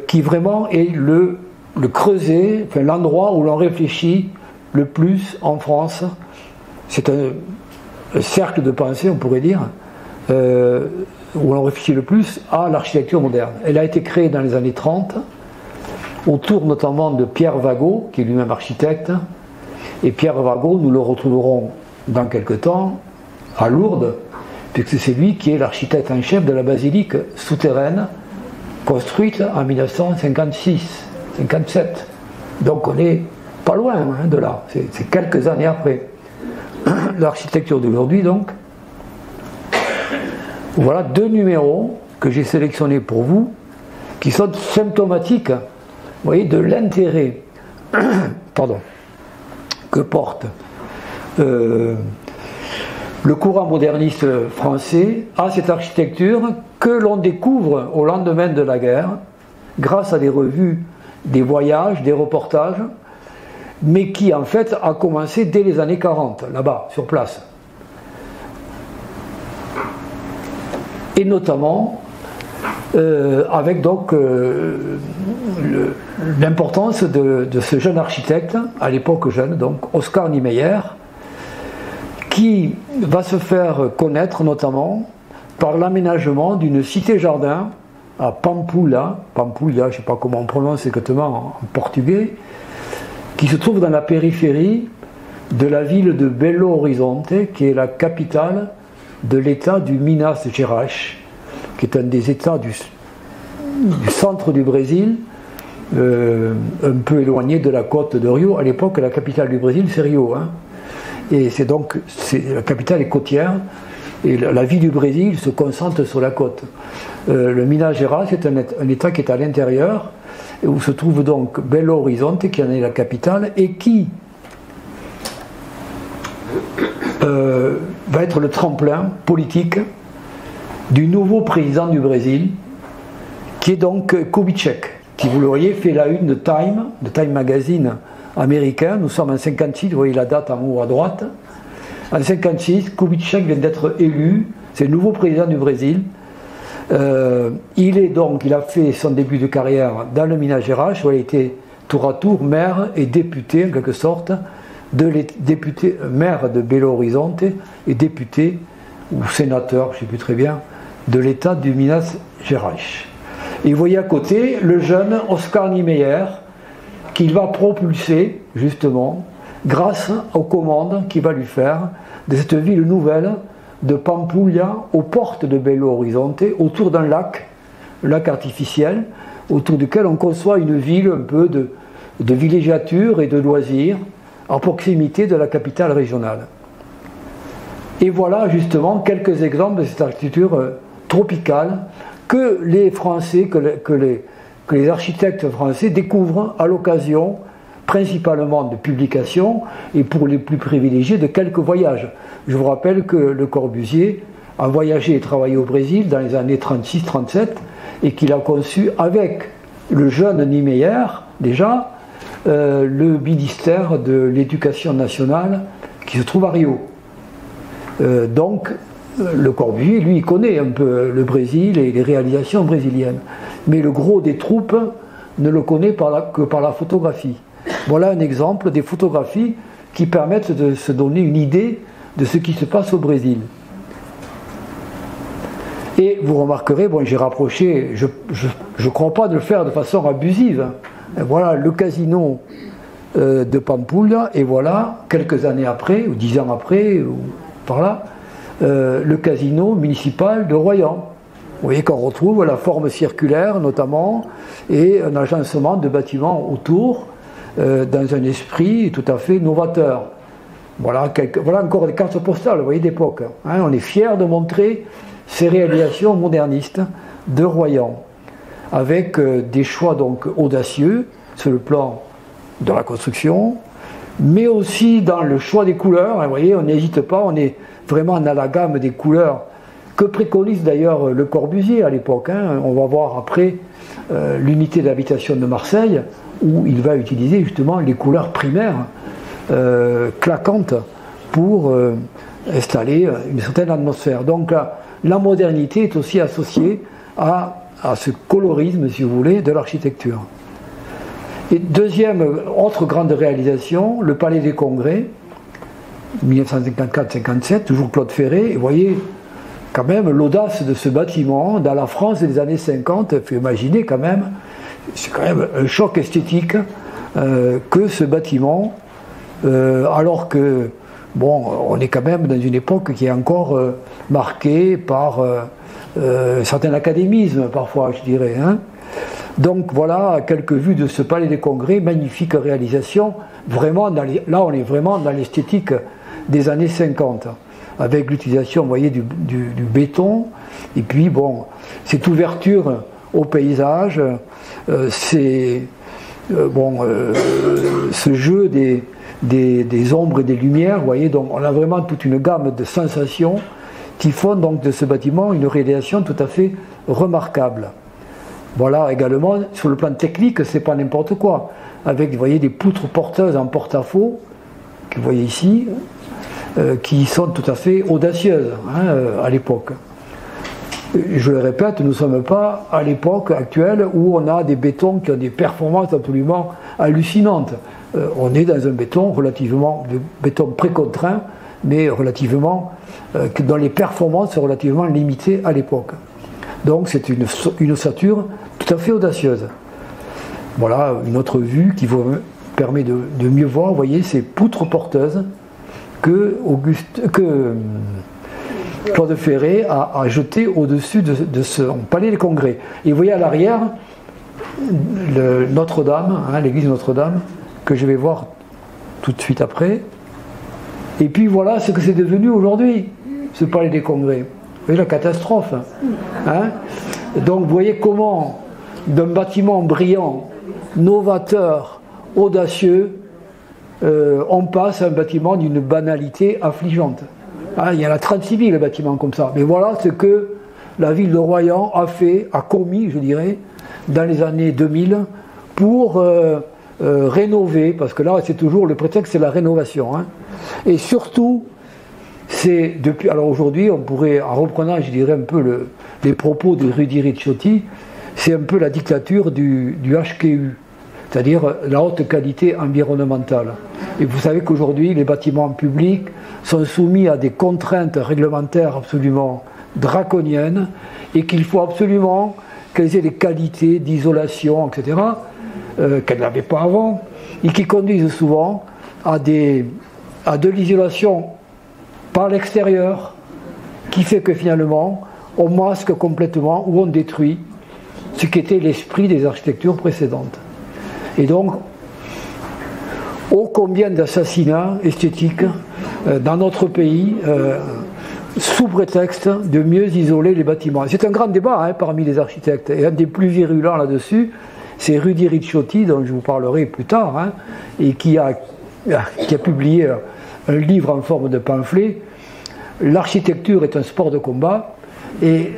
qui vraiment est le creuset, enfin, l'endroit où l'on réfléchit le plus en France. C'est un cercle de pensée, on pourrait dire, où on réfléchit le plus à l'architecture moderne. Elle a été créée dans les années 30, autour notamment de Pierre Vagot, qui est lui-même architecte. Et Pierre Vagot, nous le retrouverons dans quelque temps à Lourdes, puisque c'est lui qui est l'architecte en chef de la basilique souterraine, construite en 1956-57. Donc on est pas loin hein, de là, c'est quelques années après. L'architecture d'aujourd'hui, donc. Voilà 2 numéros que j'ai sélectionnés pour vous, qui sont symptomatiques, vous voyez, de l'intérêt pardon, que porte le courant moderniste français à cette architecture que l'on découvre au lendemain de la guerre, grâce à des revues, des voyages, des reportages, mais qui en fait a commencé dès les années 40, là-bas, sur place. Et notamment avec donc l'importance de ce jeune architecte, à l'époque jeune, donc Oscar Niemeyer, qui va se faire connaître notamment par l'aménagement d'une cité-jardin à Pampulha, je ne sais pas comment on prononce exactement en portugais, qui se trouve dans la périphérie de la ville de Belo Horizonte, qui est la capitale de l'état du Minas Gerais, qui est un des états du centre du Brésil, un peu éloigné de la côte de Rio. À l'époque, la capitale du Brésil, c'est Rio. Hein. Et c'est donc, la capitale est côtière, et la vie du Brésil se concentre sur la côte. Le Minas Gerais, c'est un état qui est à l'intérieur, où se trouve donc Belo Horizonte, qui en est la capitale, et qui va être le tremplin politique du nouveau président du Brésil, qui est donc Kubitschek, qui, vous le voyez, fait la une de Time Magazine américain. Nous sommes en 56, vous voyez la date en haut à droite. En 56, Kubitschek vient d'être élu, c'est le nouveau président du Brésil. Il a fait son début de carrière dans le Minas Gerais, où il était tour à tour maire et député, en quelque sorte, maire de Belo Horizonte et député, ou sénateur, je ne sais plus très bien, de l'état du Minas Gerais. Et vous voyez à côté le jeune Oscar Niemeyer, qu'il va propulser, justement, grâce aux commandes qu'il va lui faire de cette ville nouvelle de Pampulha, aux portes de Belo Horizonte, autour d'un lac artificiel, autour duquel on conçoit une ville un peu de villégiature et de loisirs, à proximité de la capitale régionale. Et voilà justement quelques exemples de cette architecture tropicale que les Français, que les architectes français découvrent à l'occasion principalement de publications et pour les plus privilégiés de quelques voyages. Je vous rappelle que Le Corbusier a voyagé et travaillé au Brésil dans les années 36-37 et qu'il a conçu avec le jeune Niemeyer déjà le ministère de l'Éducation nationale qui se trouve à Rio. Donc Le Corbusier, lui, il connaît un peu le Brésil et les réalisations brésiliennes. Mais le gros des troupes ne le connaît que par la photographie. Voilà un exemple des photographies qui permettent de se donner une idée de ce qui se passe au Brésil. Et vous remarquerez, bon, j'ai rapproché, je ne crois pas de le faire de façon abusive. Et voilà le casino de Pampulha, et voilà, quelques années après, ou 10 ans après, ou par là, le casino municipal de Royan. Vous voyez qu'on retrouve la forme circulaire notamment, et un agencement de bâtiments autour, dans un esprit tout à fait novateur. Voilà encore des cartes postales, vous voyez, d'époque. Hein, on est fiers de montrer ces réalisations modernistes de Royan, avec des choix donc audacieux sur le plan de la construction, mais aussi dans le choix des couleurs. Hein, vous voyez, on n'hésite pas, on est vraiment dans la gamme des couleurs que préconise d'ailleurs Le Corbusier à l'époque. Hein. On va voir après l'unité d'habitation de Marseille, où il va utiliser justement les couleurs primaires claquantes pour installer une certaine atmosphère. Donc la modernité est aussi associée à ce colorisme, si vous voulez, de l'architecture. Et autre grande réalisation, le Palais des Congrès, 1954-57, toujours Claude Ferré. Et vous voyez quand même l'audace de ce bâtiment dans la France des années 50, il faut imaginer quand même, c'est quand même un choc esthétique que ce bâtiment, alors que, bon, on est quand même dans une époque qui est encore marquée par un certain académisme, parfois, je dirais. Hein. Donc voilà quelques vues de ce palais des congrès, magnifique réalisation, vraiment là on est vraiment dans l'esthétique des années 50, avec l'utilisation, vous voyez, du béton, et puis bon, cette ouverture au paysage, ce jeu des ombres et des lumières, vous voyez, donc on a vraiment toute une gamme de sensations qui font donc de ce bâtiment une réalisation tout à fait remarquable. Voilà également, sur le plan technique, c'est pas n'importe quoi, avec, vous voyez, des poutres porteuses en porte-à-faux, que vous voyez ici, qui sont tout à fait audacieuses à l'époque. Je le répète, nous ne sommes pas à l'époque actuelle où on a des bétons qui ont des performances absolument hallucinantes. On est dans un béton précontraint, mais relativement, dont les performances sont relativement limitées à l'époque. Donc c'est une ossature tout à fait audacieuse. Voilà une autre vue qui vous permet de mieux voir, vous voyez, ces poutres porteuses que Claude Ferré a jeté au-dessus de ce palais des congrès. Et vous voyez à l'arrière Notre-Dame, l'église Notre-Dame, que je vais voir tout de suite après. Et puis voilà ce que c'est devenu aujourd'hui, ce palais des congrès. Vous voyez la catastrophe. Donc vous voyez comment d'un bâtiment brillant, novateur, audacieux, on passe à un bâtiment d'une banalité affligeante. Il y en a 36 000 bâtiments comme ça. Mais voilà ce que la ville de Royan a commis, je dirais, dans les années 2000 pour rénover, parce que là c'est toujours le prétexte, c'est la rénovation. Et surtout, alors aujourd'hui, on pourrait, en reprenant, je dirais, un peu les propos de Rudy Ricciotti, c'est un peu la dictature du HQU, c'est-à-dire la haute qualité environnementale. Et vous savez qu'aujourd'hui, les bâtiments publics sont soumis à des contraintes réglementaires absolument draconiennes et qu'il faut absolument qu'elles aient des qualités d'isolation, etc., qu'elles n'avaient pas avant, et qui conduisent souvent à de l'isolation par l'extérieur, qui fait que finalement, on masque complètement ou on détruit ce qui était l'esprit des architectures précédentes. Et donc, ô combien d'assassinats esthétiques dans notre pays, sous prétexte de mieux isoler les bâtiments. C'est un grand débat parmi les architectes, et un des plus virulents là-dessus, c'est Rudy Ricciotti, dont je vous parlerai plus tard, et qui a publié un livre en forme de pamphlet, L'architecture est un sport de combat, et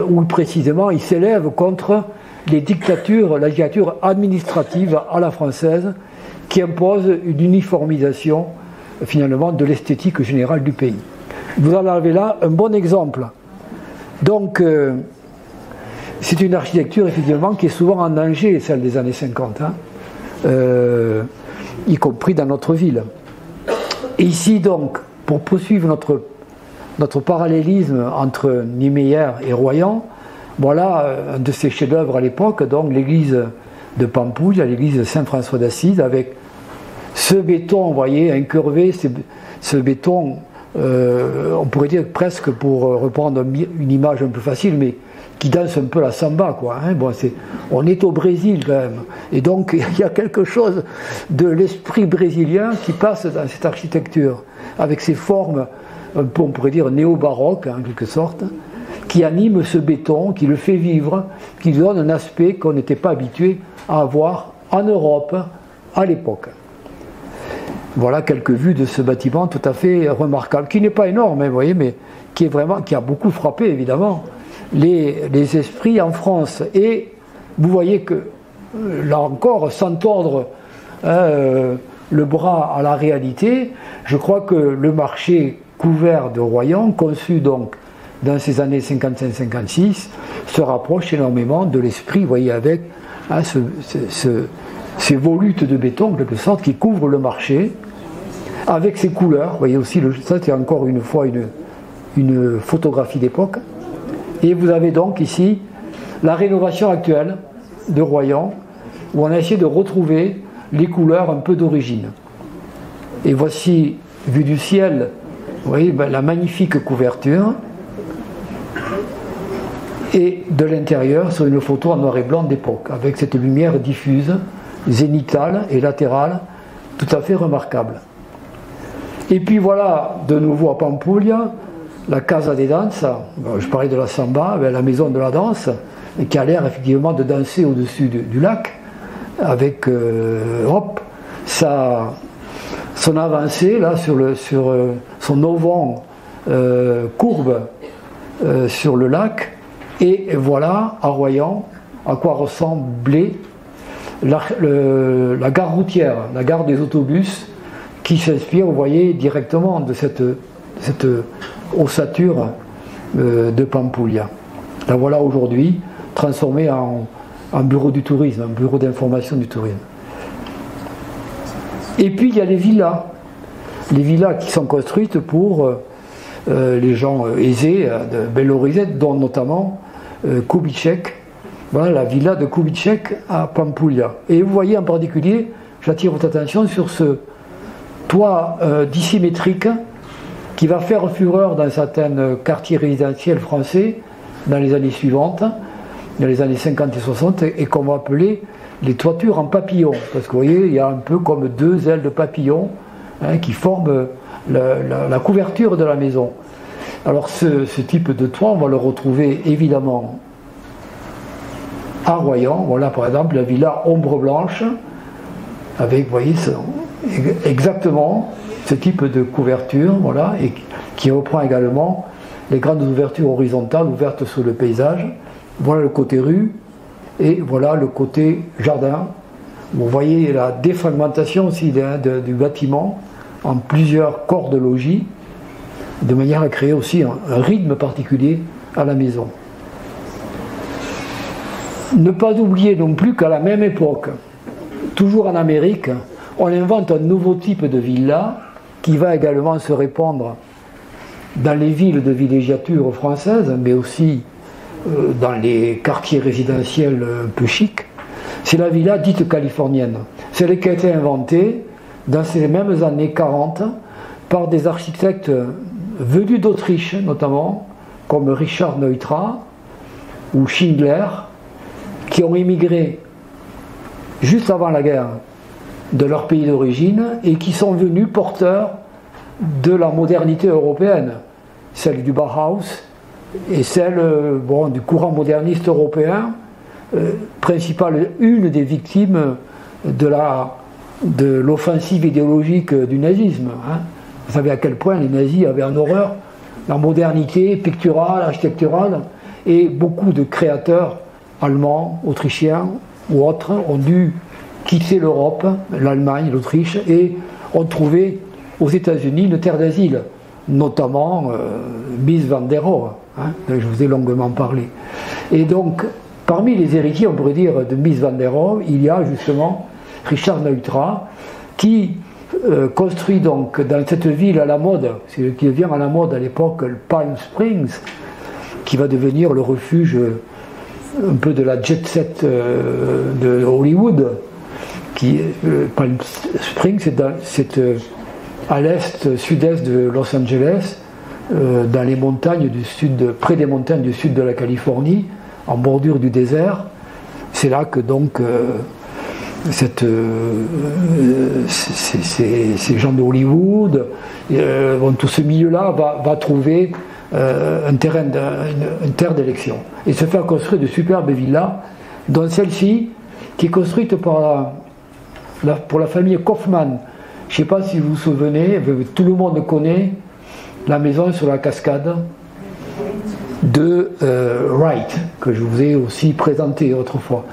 où précisément il s'élève contre la dictature administrative à la française qui impose une uniformisation finalement de l'esthétique générale du pays. Vous en avez là un bon exemple. Donc c'est une architecture effectivement qui est souvent en danger, celle des années 50, y compris dans notre ville. Et ici donc, pour poursuivre notre parallélisme entre Niemeyer et Royan, voilà un de ces chefs-d'œuvre à l'époque, donc l'église de Pampouille, l'église de Saint-François d'Assise, avec ce béton, vous voyez, incurvé, ce béton, on pourrait dire presque, pour reprendre une image un peu facile, mais qui danse un peu la samba, quoi. On est au Brésil quand même, et donc il y a quelque chose de l'esprit brésilien qui passe dans cette architecture, avec ses formes un peu, on pourrait dire, néo-baroques, en quelque sorte, qui anime ce béton, qui le fait vivre, qui lui donne un aspect qu'on n'était pas habitué à avoir en Europe à l'époque. Voilà quelques vues de ce bâtiment tout à fait remarquable, qui n'est pas énorme, vous voyez, mais qui a beaucoup frappé, évidemment, les esprits en France. Et vous voyez que, là encore, sans tordre le bras à la réalité, je crois que le marché couvert de Royan, conçu donc dans ces années 55-56, se rapproche énormément de l'esprit, vous voyez, avec ces volutes de béton, en quelque sorte, qui couvrent le marché, avec ses couleurs. Vous voyez aussi, ça c'est encore une fois une photographie d'époque. Et vous avez donc ici la rénovation actuelle de Royan, où on a essayé de retrouver les couleurs un peu d'origine. Et voici, vue du ciel, vous voyez, la magnifique couverture. Et de l'intérieur, sur une photo en noir et blanc d'époque, avec cette lumière diffuse, zénitale et latérale, tout à fait remarquable. Et puis voilà, de nouveau à Pampulha, la Casa de Danza, je parlais de la samba, la maison de la danse, qui a l'air effectivement de danser au-dessus du lac, avec son avancée là, sur son auvent courbe sur le lac, et voilà à Royan à quoi ressemblait la gare routière, la gare des autobus, qui s'inspire, vous voyez, directement de cette ossature de Pampulha. La voilà aujourd'hui transformée en bureau du tourisme, un bureau d'information du tourisme. Et puis il y a les villas qui sont construites pour les gens aisés de Belo Horizonte, dont notamment Kubitschek. Voilà la villa de Kubitschek à Pampulha. Et vous voyez en particulier, j'attire votre attention sur ce toit dissymétrique qui va faire fureur dans certains quartiers résidentiels français dans les années suivantes, dans les années 50 et 60, et qu'on va appeler les toitures en papillon. Parce que vous voyez, il y a un peu comme deux ailes de papillon qui forment la couverture de la maison. Alors ce type de toit, on va le retrouver évidemment à Royan. Voilà par exemple la villa Ombre Blanche, avec, vous voyez, exactement ce type de couverture, voilà, et qui reprend également les grandes ouvertures horizontales ouvertes sur le paysage. Voilà le côté rue, et voilà le côté jardin. Vous voyez la défragmentation aussi du bâtiment en plusieurs corps de logis, de manière à créer aussi un rythme particulier à la maison. Ne pas oublier non plus qu'à la même époque, toujours en Amérique, on invente un nouveau type de villa qui va également se répandre dans les villes de villégiature françaises, mais aussi dans les quartiers résidentiels un peu chics. C'est la villa dite californienne. Celle qui a été inventée dans ces mêmes années 40 par des architectes venus d'Autriche notamment, comme Richard Neutra ou Schindler, qui ont émigré juste avant la guerre de leur pays d'origine et qui sont venus porteurs de la modernité européenne, celle du Bauhaus et celle du courant moderniste européen, une des victimes de l'offensive idéologique du nazisme. Vous savez à quel point les nazis avaient en horreur la modernité picturale, architecturale, et beaucoup de créateurs allemands, autrichiens ou autres ont dû quitter l'Europe, l'Allemagne, l'Autriche, et ont trouvé aux États-Unis une terre d'asile, notamment Mies van der Rohe, dont je vous ai longuement parlé. Et donc, parmi les héritiers, on pourrait dire, de Mies van der Rohe, il y a justement Richard Neutra, qui construit donc dans cette ville à la mode, c'est qui devient à la mode à l'époque le Palm Springs, qui va devenir le refuge un peu de la jet set de Hollywood. Palm Springs, c'est à l'est, sud-est de Los Angeles, dans les montagnes du sud, près des montagnes du sud de la Californie, en bordure du désert. C'est là que donc ces gens de Hollywood, tout ce milieu-là va trouver une terre d'élection et se faire construire de superbes villas, dont celle-ci qui est construite pour la famille Kaufmann. Je ne sais pas si vous vous souvenez, tout le monde connaît la maison sur la cascade de Wright, que je vous ai aussi présenté autrefois,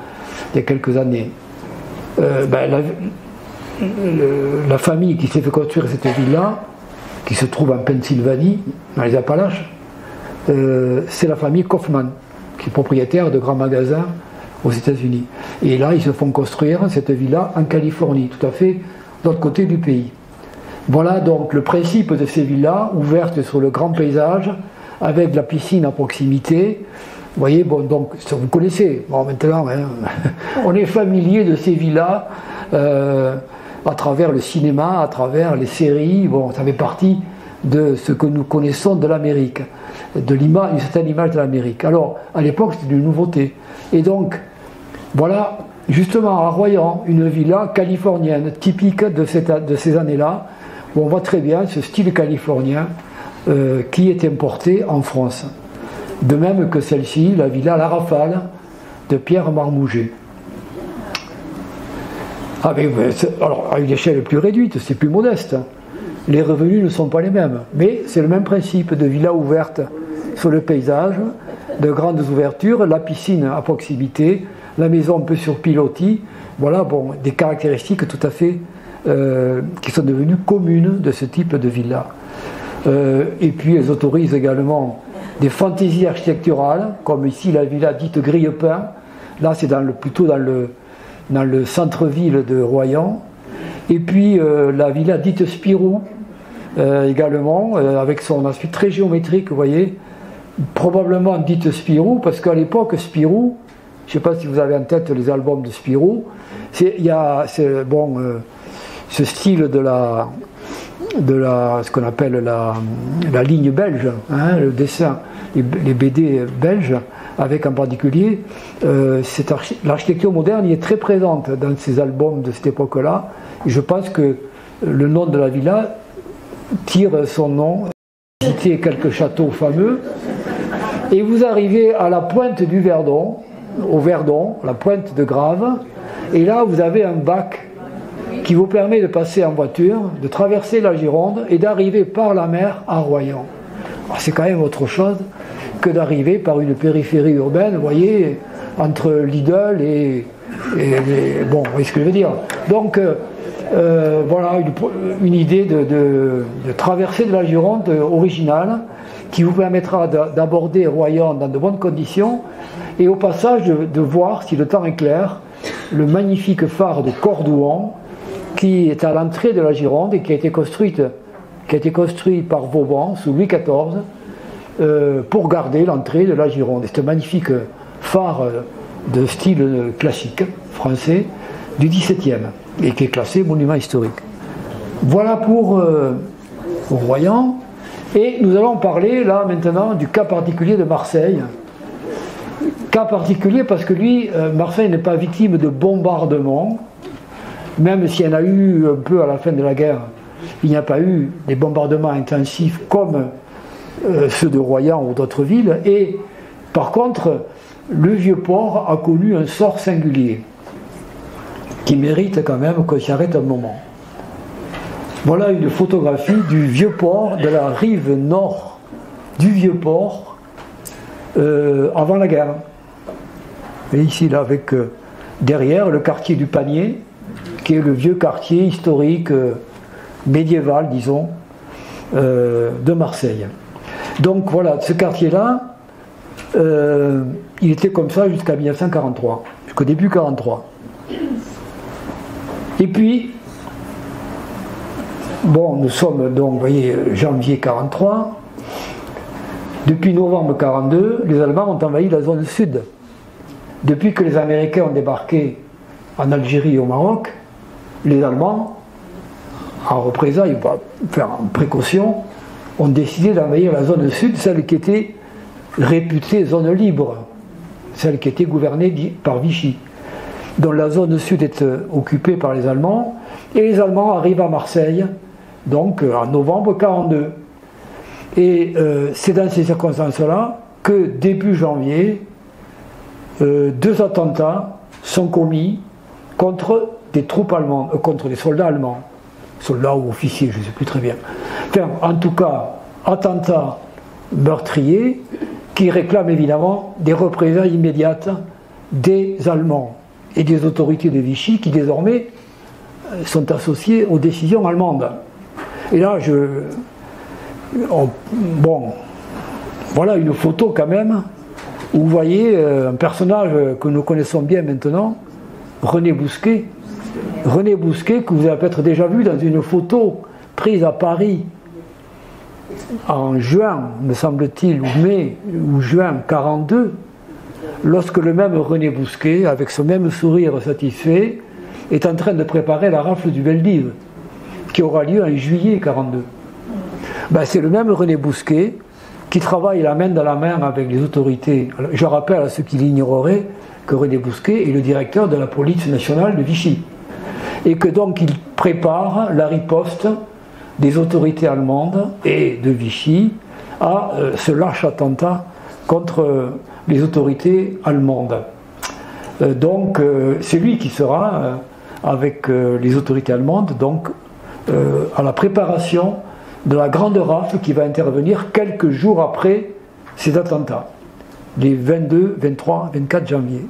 il y a quelques années. La famille qui s'est fait construire cette ville-là, qui se trouve en Pennsylvanie, dans les Appalaches, c'est la famille Kaufmann, qui est propriétaire de grands magasins aux États-Unis. Et là, ils se font construire cette villa en Californie, tout à fait de l'autre côté du pays. Voilà donc le principe de ces villas ouvertes sur le grand paysage, avec la piscine à proximité. Vous voyez, bon, donc, vous connaissez. Bon, maintenant, on est familier de ces villas à travers le cinéma, à travers les séries. Bon, ça fait partie de ce que nous connaissons de l'Amérique, une certaine image de l'Amérique. Alors, à l'époque, c'était une nouveauté. Et donc, voilà, justement, à Royan, une villa californienne, typique de ces années-là, où on voit très bien ce style californien qui est importé en France. De même que celle-ci, la villa La Rafale de Pierre Marmouget. Ah mais, alors, à une échelle plus réduite, c'est plus modeste. Les revenus ne sont pas les mêmes. Mais c'est le même principe de villa ouverte sur le paysage, de grandes ouvertures, la piscine à proximité, la maison un peu sur pilotis. Voilà, bon, des caractéristiques tout à fait qui sont devenues communes de ce type de villa. Et puis elles autorisent également des fantaisies architecturales, comme ici la villa dite Grille-Pain. Là, c'est plutôt dans le centre-ville de Royan. Et puis la villa dite Spirou, également, avec son aspect très géométrique, vous voyez, probablement dite Spirou, parce qu'à l'époque, Spirou, je ne sais pas si vous avez en tête les albums de Spirou, il y a ce style de ce qu'on appelle la ligne belge, hein, le dessin, les BD belges, avec en particulier l'architecture moderne y est très présente dans ces albums de cette époque-là. Et je pense que le nom de la villa tire son nom, citer quelques châteaux fameux, et vous arrivez à la pointe du Verdon, au Verdon, la pointe de Grave, et là vous avez un bac qui vous permet de passer en voiture, de traverser la Gironde et d'arriver par la mer à Royan. C'est quand même autre chose que d'arriver par une périphérie urbaine, vous voyez, entre Lidl et bon, vous voyez ce que je veux dire. Donc, voilà une idée de traversée de la Gironde originale qui vous permettra d'aborder Royan dans de bonnes conditions et au passage de voir, si le temps est clair, le magnifique phare de Cordouan qui est à l'entrée de la Gironde et qui a été construit par Vauban sous Louis XIV pour garder l'entrée de la Gironde. C'est un magnifique phare de style classique français du XVIIe et qui est classé monument historique. Voilà pour Royan. Et nous allons parler là maintenant du cas particulier de Marseille. Cas particulier parce que lui, Marseille n'est pas victime de bombardements, même s'il y en a eu un peu à la fin de la guerre. Il n'y a pas eu des bombardements intensifs comme ceux de Royan ou d'autres villes. Et par contre, le Vieux-Port a connu un sort singulier qui mérite quand même qu'on s'y arrête un moment. Voilà une photographie du Vieux-Port, de la rive nord du Vieux-Port avant la guerre. Et ici, là, avec derrière le quartier du Panier, qui est le vieux quartier historique médiéval, disons, de Marseille. Donc voilà, ce quartier-là, il était comme ça jusqu'à 1943, jusqu'au début 1943. Et puis, bon, nous sommes donc, vous voyez, janvier 1943. Depuis novembre 1942, les Allemands ont envahi la zone sud. Depuis que les Américains ont débarqué en Algérie et au Maroc, les Allemands, en représailles, en précaution, ont décidé d'envahir la zone sud, celle qui était réputée zone libre, celle qui était gouvernée par Vichy. Donc la zone sud est occupée par les Allemands, et les Allemands arrivent à Marseille, donc en novembre 1942. Et c'est dans ces circonstances-là que début janvier, 2 attentats sont commis contre des troupes allemandes, contre des soldats allemands, soldats ou officiers, je ne sais plus très bien. Enfin, en tout cas, attentats meurtriers qui réclament évidemment des représailles immédiates des Allemands et des autorités de Vichy qui désormais sont associées aux décisions allemandes. Et là, bon, voilà une photo quand même où vous voyez un personnage que nous connaissons bien maintenant, René Bousquet. René Bousquet, que vous avez peut-être déjà vu dans une photo prise à Paris en juin, me semble-t-il, ou mai ou juin 1942, lorsque le même René Bousquet, avec ce même sourire satisfait, est en train de préparer la rafle du Veldiv, qui aura lieu en juillet 1942. Ben, c'est le même René Bousquet qui travaille la main dans la main avec les autorités. Alors, je rappelle à ceux qui l'ignoreraient que René Bousquet est le directeur de la police nationale de Vichy. Et que donc il prépare la riposte des autorités allemandes et de Vichy à ce lâche attentat contre les autorités allemandes. Donc c'est lui qui sera, avec les autorités allemandes, donc à la préparation de la grande rafle qui va intervenir quelques jours après ces attentats, les 22, 23, 24 janvier.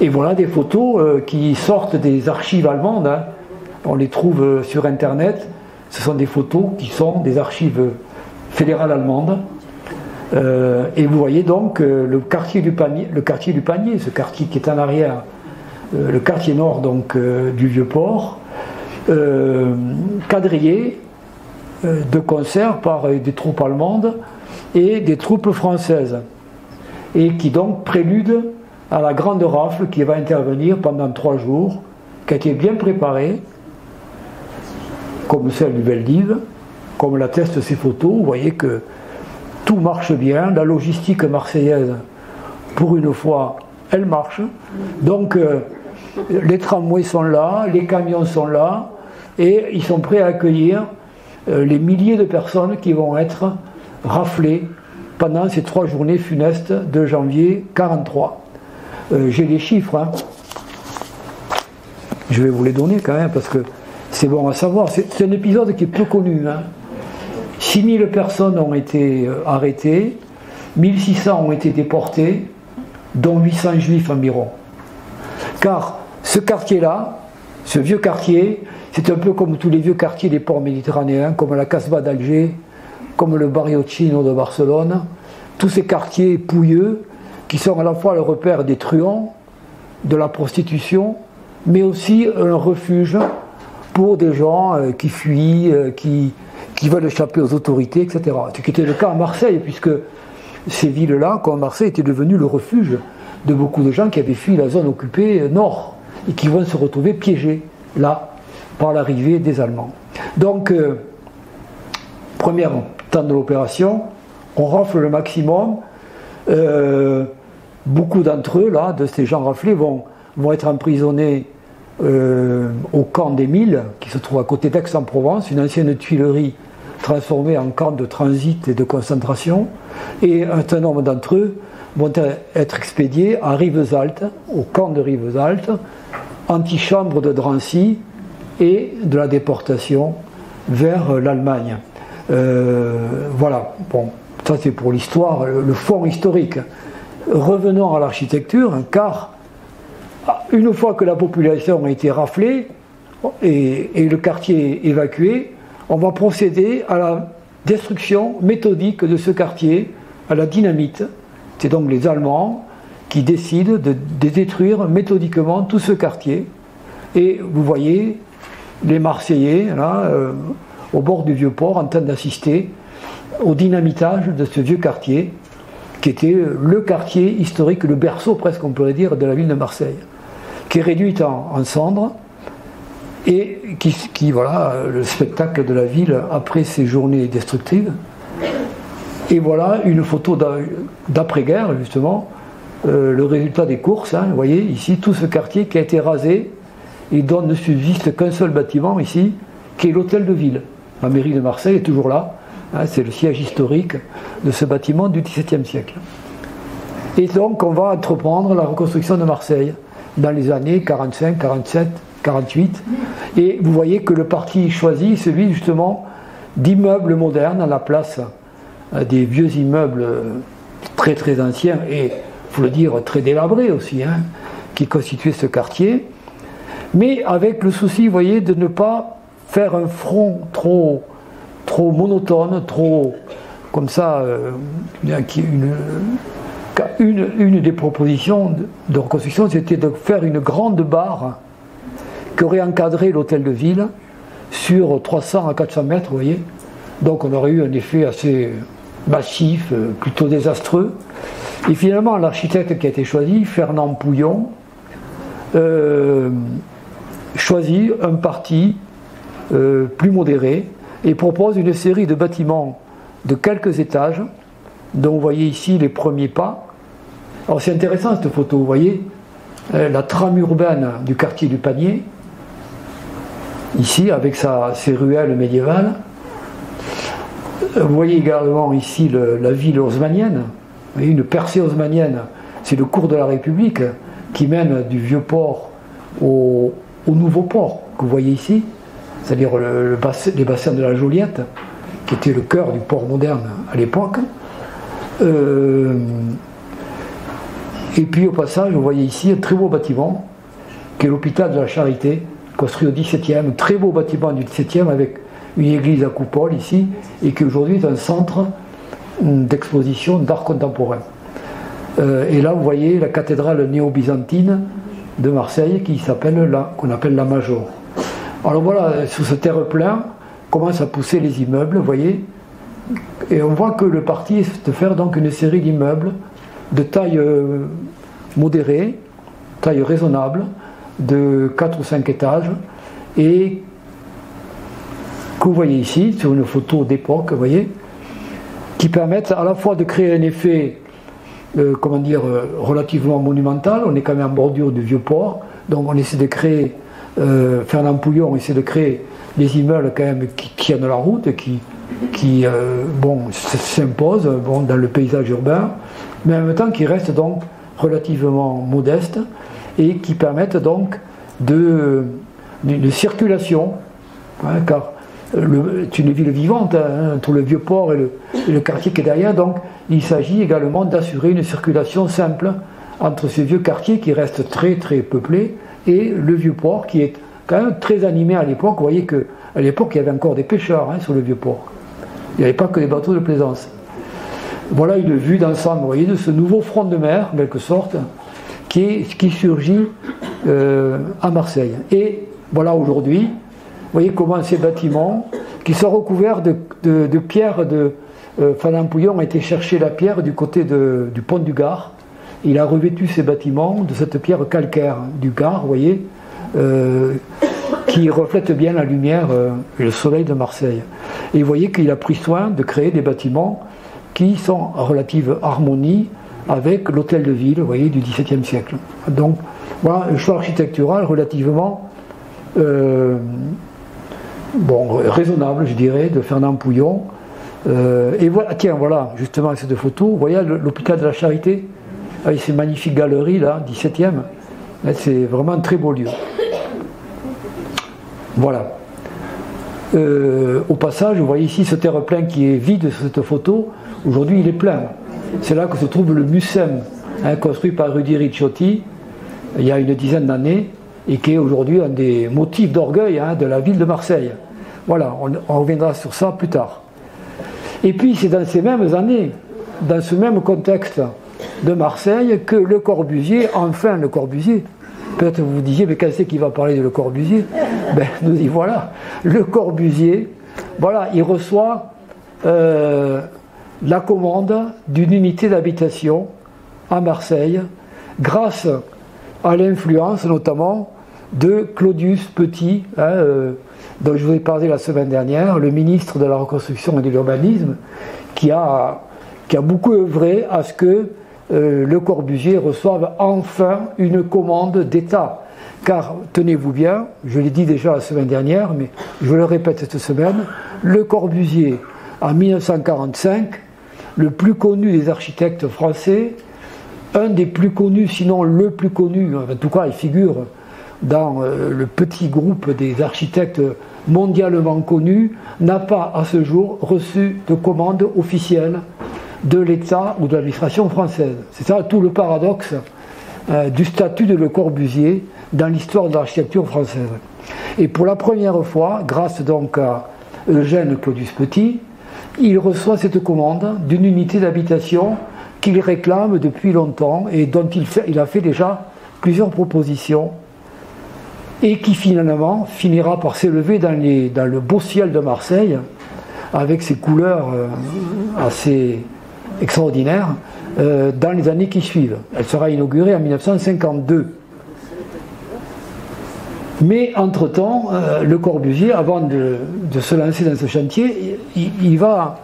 Et voilà des photos qui sortent des archives allemandes, hein. On les trouve sur internet. Ce sont des photos qui sont des archives fédérales allemandes. Et vous voyez donc le quartier du Panier, ce quartier qui est en arrière, le quartier nord donc, du Vieux-Port, quadrillé de concert par des troupes allemandes et des troupes françaises, et qui donc prélude à la grande rafle qui va intervenir pendant 3 jours, qui a été bien préparée, comme celle du Veldiv, comme l'attestent ces photos. Vous voyez que tout marche bien, la logistique marseillaise, pour une fois, elle marche. Donc les tramways sont là, les camions sont là, et ils sont prêts à accueillir les milliers de personnes qui vont être raflées pendant ces 3 journées funestes de janvier 1943. J'ai les chiffres, hein. Je vais vous les donner quand même parce que c'est bon à savoir. C'est un épisode qui est peu connu, hein. 6000 personnes ont été arrêtées, 1600 ont été déportées, dont 800 juifs environ. Car ce quartier-là, ce vieux quartier, c'est un peu comme tous les vieux quartiers des ports méditerranéens, comme la Casbah d'Alger, comme le Barrio Chino de Barcelone, tous ces quartiers pouilleux qui sont à la fois le repère des truands, de la prostitution, mais aussi un refuge pour des gens qui fuient, qui veulent échapper aux autorités, etc. Ce qui était le cas à Marseille, puisque ces villes-là, comme Marseille, étaient devenues le refuge de beaucoup de gens qui avaient fui la zone occupée nord et qui vont se retrouver piégés là par l'arrivée des Allemands. Donc, premier temps de l'opération, on rafle le maximum. Beaucoup d'entre eux, là, de ces gens raflés, vont être emprisonnés au camp des Milles, qui se trouve à côté d'Aix-en-Provence, une ancienne tuilerie transformée en camp de transit et de concentration. Et un certain nombre d'entre eux vont être expédiés à Rivesaltes, au camp de Rivesaltes, antichambre de Drancy, et de la déportation vers l'Allemagne. Voilà, bon, ça c'est pour l'histoire, le fond historique. Revenons à l'architecture, car une fois que la population a été raflée et le quartier évacué, on va procéder à la destruction méthodique de ce quartier, à la dynamite. C'est donc les Allemands qui décident de détruire méthodiquement tout ce quartier. Et vous voyez les Marseillais, là, au bord du Vieux-Port, en train d'assister au dynamitage de ce vieux quartier, qui était le quartier historique, le berceau presque on pourrait dire de la ville de Marseille, qui est réduite en cendres, et qui voilà le spectacle de la ville après ces journées destructives. Et voilà une photo d'après-guerre, justement, le résultat des courses, hein, vous voyez ici tout ce quartier qui a été rasé et dont ne subsiste qu'un seul bâtiment ici, qui est l'hôtel de ville. La mairie de Marseille est toujours là, hein, c'est le siège historique de ce bâtiment du XVIIe siècle. Et donc on va entreprendre la reconstruction de Marseille dans les années 45, 47, 48, et vous voyez que le parti choisi est celui justement d'immeubles modernes à la place des vieux immeubles très très anciens et, il faut le dire, très délabrés aussi, hein, qui constituaient ce quartier, mais avec le souci, vous voyez, de ne pas faire un front trop monotone, trop comme ça, une des propositions de reconstruction, c'était de faire une grande barre qui aurait encadré l'hôtel de ville sur 300 à 400 mètres, vous voyez. Donc on aurait eu un effet assez massif, plutôt désastreux. Et finalement, l'architecte qui a été choisi, Fernand Pouillon, choisit un parti plus modéré, et propose une série de bâtiments de quelques étages, dont vous voyez ici les premiers pas. Alors c'est intéressant cette photo, vous voyez, la trame urbaine du quartier du Panier, ici avec ses ruelles médiévales. Vous voyez également ici la ville haussmannienne, vous voyez, une percée haussmannienne, c'est le cours de la République qui mène du vieux port au nouveau port que vous voyez ici, c'est-à-dire les bassins de la Joliette, qui était le cœur du port moderne à l'époque. Et puis au passage, vous voyez ici un très beau bâtiment, qui est l'hôpital de la Charité, construit au XVIIe, très beau bâtiment du XVIIe avec une église à coupole ici, et qui aujourd'hui est un centre d'exposition d'art contemporain. Et là, vous voyez la cathédrale néo-byzantine de Marseille, qu'on appelle la Major. Alors voilà, sur ce terre-plein, commence à pousser les immeubles, vous voyez, et on voit que le parti est de faire donc une série d'immeubles de taille modérée, taille raisonnable, de 4 ou 5 étages, et que vous voyez ici, sur une photo d'époque, vous voyez, qui permettent à la fois de créer un effet, relativement monumental. On est quand même en bordure du vieux port, donc on essaie de créer, Fernand Pouillon essaie de créer des immeubles quand même qui tiennent la route, qui s'imposent dans le paysage urbain, mais en même temps qui restent donc relativement modestes et qui permettent donc d'une circulation, hein, car c'est une ville vivante, hein, entre le vieux port et le quartier qui est derrière, donc il s'agit également d'assurer une circulation simple entre ce vieux quartier qui reste très très peuplé et le vieux port qui est quand même très animé à l'époque. Vous voyez qu'à l'époque il y avait encore des pêcheurs, hein, sur le vieux port, il n'y avait pas que des bateaux de plaisance. Voilà une vue d'ensemble, vous voyez, de ce nouveau front de mer en quelque sorte qui surgit à Marseille. Et voilà aujourd'hui, vous voyez comment ces bâtiments qui sont recouverts de pierres Fernand Pouillon a été chercher la pierre du côté du pont du Gard. Il a revêtu ces bâtiments de cette pierre calcaire du Gard, vous voyez, qui reflète bien la lumière et le soleil de Marseille. Et vous voyez qu'il a pris soin de créer des bâtiments qui sont en relative harmonie avec l'hôtel de ville, vous voyez, du XVIIe siècle. Donc voilà un choix architectural relativement raisonnable, je dirais, de Fernand Pouillon. Et voilà, tiens, voilà, justement, cette photo, vous voyez l'hôpital de la Charité, avec ces magnifiques galeries, là, 17e, c'est vraiment un très beau lieu. Voilà. Au passage, vous voyez ici ce terre-plein qui est vide sur cette photo, aujourd'hui il est plein. C'est là que se trouve le Mucem, hein, construit par Rudy Ricciotti, il y a une dizaine d'années, et qui est aujourd'hui un des motifs d'orgueil, hein, de la ville de Marseille. Voilà, on reviendra sur ça plus tard. Et puis c'est dans ces mêmes années, dans ce même contexte de Marseille, que Le Corbusier, enfin Le Corbusier, peut-être vous vous disiez, mais quand c'est qui va parler de Le Corbusier? Ben, nous y voilà. Le Corbusier, voilà, il reçoit la commande d'une unité d'habitation à Marseille, grâce à l'influence notamment de Claudius Petit, hein, dont je vous ai parlé la semaine dernière, le ministre de la Reconstruction et de l'Urbanisme, qui a beaucoup œuvré à ce que Le Corbusier reçoive enfin une commande d'État. Car, tenez-vous bien, je l'ai dit déjà la semaine dernière, mais je le répète cette semaine, Le Corbusier, en 1945, le plus connu des architectes français, un des plus connus, sinon le plus connu, en tout cas il figure dans le petit groupe des architectes mondialement connus, n'a pas à ce jour reçu de commande officielle de l'État ou de l'administration française. C'est ça tout le paradoxe du statut de Le Corbusier dans l'histoire de l'architecture française. Et pour la première fois, grâce donc à Eugène Claudius Petit, il reçoit cette commande d'une unité d'habitation qu'il réclame depuis longtemps et dont il a fait déjà plusieurs propositions et qui finalement finira par s'élever dans le beau ciel de Marseille avec ses couleurs assez extraordinaires dans les années qui suivent. Elle sera inaugurée en 1952. Mais entre-temps, Le Corbusier, avant de se lancer dans ce chantier, il va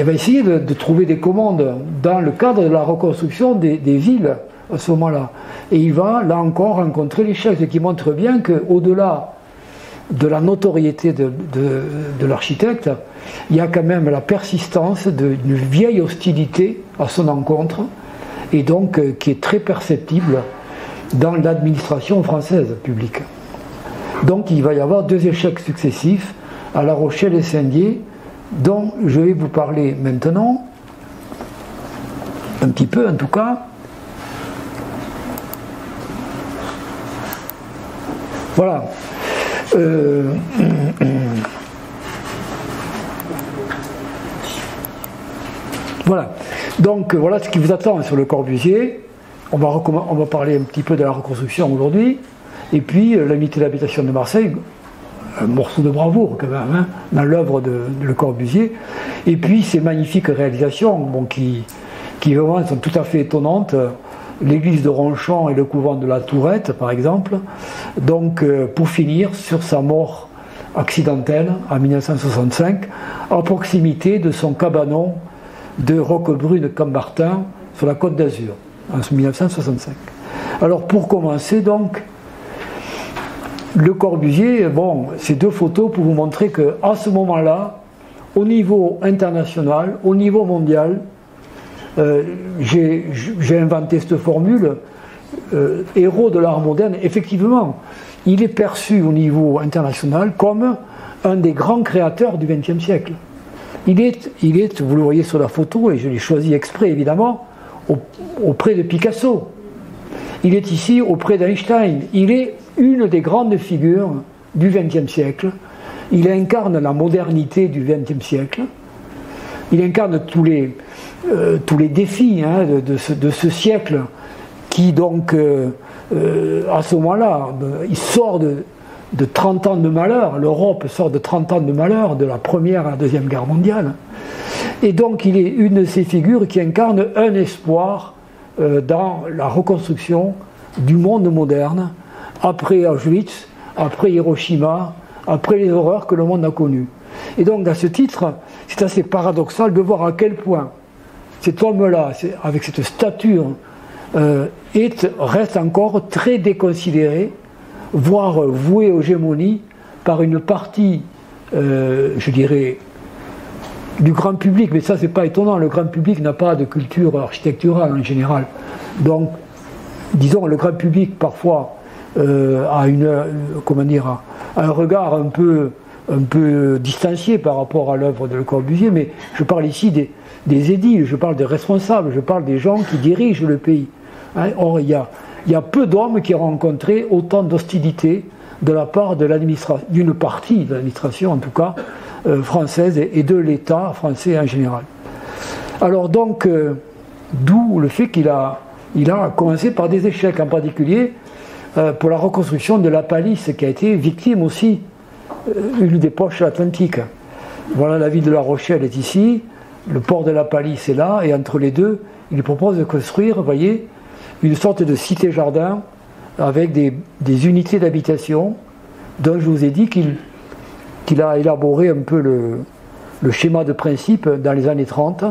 essayer de trouver des commandes dans le cadre de la reconstruction des villes à ce moment-là. Et il va, là encore, rencontrer l'échec, ce qui montre bien qu'au-delà de la notoriété de l'architecte, il y a quand même la persistance d'une vieille hostilité à son encontre, et donc qui est très perceptible dans l'administration française publique. Donc il va y avoir 2 échecs successifs à La Rochelle et Saint-Dié, dont je vais vous parler maintenant, un petit peu en tout cas. Voilà. Voilà. Donc voilà ce qui vous attend sur Le Corbusier. On va parler un petit peu de la reconstruction aujourd'hui. Et puis l'unité d'habitation de Marseille, un morceau de bravoure quand même, hein, dans l'œuvre de Le Corbusier. Et puis ces magnifiques réalisations qui vraiment sont tout à fait étonnantes. L'église de Ronchamp et le couvent de la Tourette, par exemple. Donc, pour finir, sur sa mort accidentelle en 1965, à proximité de son cabanon de Roquebrune-Cambartin sur la Côte d'Azur, en 1965. Alors, pour commencer, donc, Le Corbusier, bon, ces 2 photos pour vous montrer qu'à ce moment-là, au niveau international, au niveau mondial, j'ai inventé cette formule, héros de l'art moderne. Effectivement, il est perçu au niveau international comme un des grands créateurs du XXe siècle. Il est, vous le voyez sur la photo, et je l'ai choisi exprès évidemment, auprès de Picasso. Il est ici auprès d'Einstein. Il est une des grandes figures du XXe siècle. Il incarne la modernité du XXe siècle. Il incarne tous les défis hein, de ce siècle qui donc à ce moment-là il sort de 30 ans de malheur. L'Europe sort de 30 ans de malheur de la Première à la Deuxième Guerre mondiale, et donc il est une de ces figures qui incarne un espoir dans la reconstruction du monde moderne après Auschwitz, après Hiroshima, après les horreurs que le monde a connues. Et donc à ce titre, c'est assez paradoxal de voir à quel point cet homme-là, avec cette stature, reste encore très déconsidéré, voire voué aux gémonies par une partie, je dirais, du grand public. Mais ça, c'est pas étonnant, le grand public n'a pas de culture architecturale en général. Donc, disons, le grand public, parfois, a un regard un peu distancié par rapport à l'œuvre de Le Corbusier, mais je parle ici des édiles, je parle des responsables, je parle des gens qui dirigent le pays. Hein, or, il y a peu d'hommes qui ont rencontré autant d'hostilité de la part d'une partie de l'administration, en tout cas, française et de l'État français en général. Alors donc, d'où le fait qu'il a commencé par des échecs, en particulier pour la reconstruction de la Palisse, qui a été victime aussi une des poches atlantiques. Voilà, la ville de La Rochelle est ici, le port de la Palisse est là, et entre les deux, il propose de construire, vous voyez, une sorte de cité-jardin avec des unités d'habitation, dont je vous ai dit qu'il a élaboré un peu le schéma de principe dans les années 30,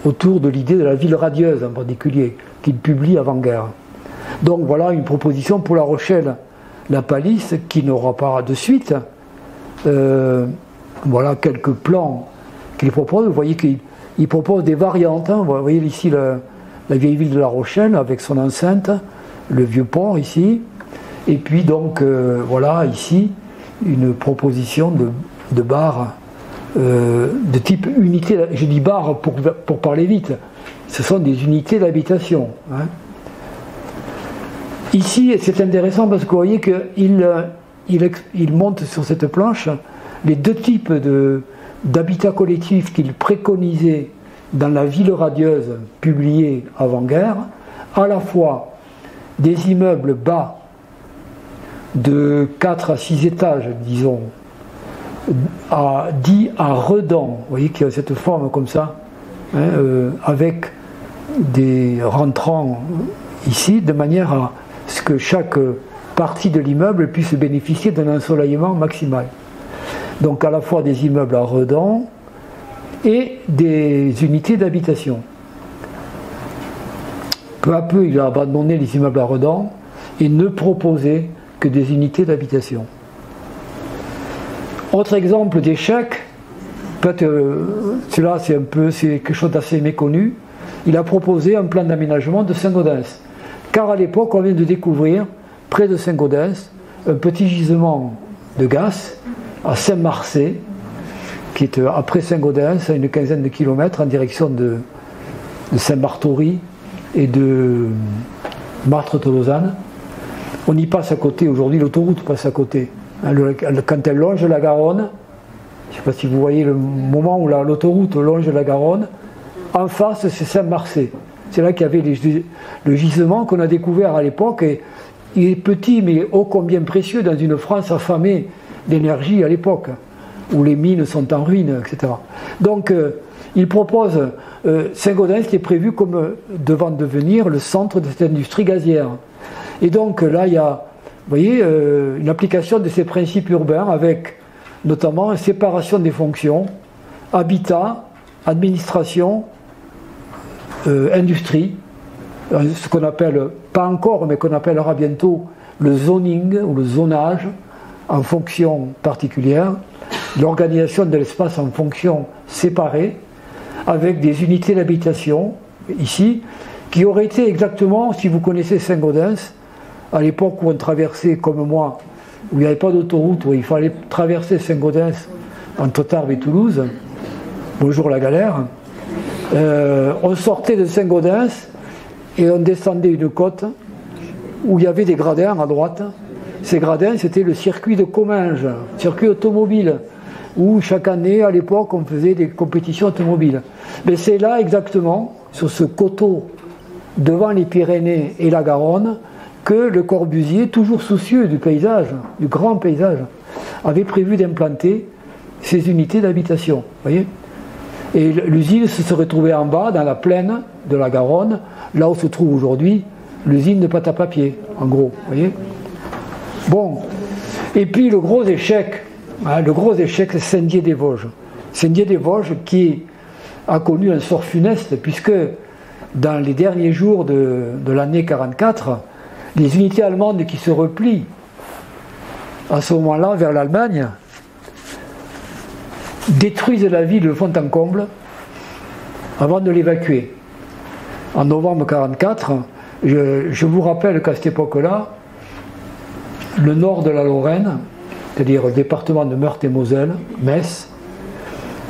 autour de l'idée de la ville radieuse en particulier, qu'il publie avant-guerre. Donc voilà une proposition pour La Rochelle, la Palisse, qui n'aura pas de suite. Voilà quelques plans qu'il propose. Vous voyez qu'il propose des variantes. Hein. Vous voyez ici la vieille ville de La Rochelle avec son enceinte, le vieux port ici. Et puis donc voilà ici une proposition de bar de type unité. Je dis bar pour parler vite. Ce sont des unités d'habitation. Hein. Ici, c'est intéressant parce que vous voyez qu'il monte sur cette planche les 2 types d'habitat collectif qu'il préconisait dans la ville radieuse publiée avant-guerre, à la fois des immeubles bas de 4 à 6 étages, disons, dits à redans, vous voyez qu'il y a cette forme comme ça, hein, avec des rentrants ici, de manière à que chaque partie de l'immeuble puisse bénéficier d'un ensoleillement maximal. Donc à la fois des immeubles à redans et des unités d'habitation. Peu à peu, il a abandonné les immeubles à redans et ne proposait que des unités d'habitation. Autre exemple d'échec, peut-être celui-là c'est quelque chose d'assez méconnu, il a proposé un plan d'aménagement de Saint-Gaudens. Car à l'époque, on vient de découvrir, près de Saint-Gaudens, un petit gisement de gaz à Saint-Marcet, qui est après Saint-Gaudens, à une quinzaine de kilomètres en direction de Saint-Barthélemy et de Martre-Tolosane. On y passe à côté, aujourd'hui l'autoroute passe à côté. Quand elle longe la Garonne, je ne sais pas si vous voyez le moment où l'autoroute longe la Garonne, en face c'est Saint-Marcet. C'est là qu'il y avait le gisement qu'on a découvert à l'époque. Et il est petit mais ô combien précieux dans une France affamée d'énergie à l'époque, où les mines sont en ruine, etc. Donc il propose Saint-Gaudens qui est prévu comme devant devenir le centre de cette industrie gazière. Et donc là il y a, vous voyez, une application de ces principes urbains avec notamment une séparation des fonctions, habitat, administration, industrie, ce qu'on appelle, pas encore, mais qu'on appellera bientôt le zoning ou le zonage en fonction particulière, l'organisation de l'espace en fonction séparée, avec des unités d'habitation, ici, qui auraient été exactement, si vous connaissez Saint-Gaudens, à l'époque où on traversait, comme moi, où il n'y avait pas d'autoroute, où il fallait traverser Saint-Gaudens entre Tarbes et Toulouse, bonjour la galère, on sortait de Saint-Gaudens et on descendait une côte où il y avait des gradins à droite. Ces gradins, c'était le circuit de Comminges, circuit automobile, où chaque année, à l'époque, on faisait des compétitions automobiles. Mais c'est là exactement, sur ce coteau devant les Pyrénées et la Garonne, que Le Corbusier, toujours soucieux du paysage, du grand paysage, avait prévu d'implanter ces unités d'habitation. Voyez ? Et l'usine se serait trouvée en bas, dans la plaine de la Garonne, là où se trouve aujourd'hui l'usine de pâte à papier, en gros. Voyez ? Bon. Et puis le gros échec, c'est Saint-Dié-des-Vosges. Saint-Dié-des-Vosges qui a connu un sort funeste, puisque dans les derniers jours de l'année 44, les unités allemandes qui se replient à ce moment-là vers l'Allemagne détruisent la ville de fond en comble avant de l'évacuer. En novembre 1944, je vous rappelle qu'à cette époque-là, le nord de la Lorraine, c'est-à-dire le département de Meurthe-et-Moselle, Metz,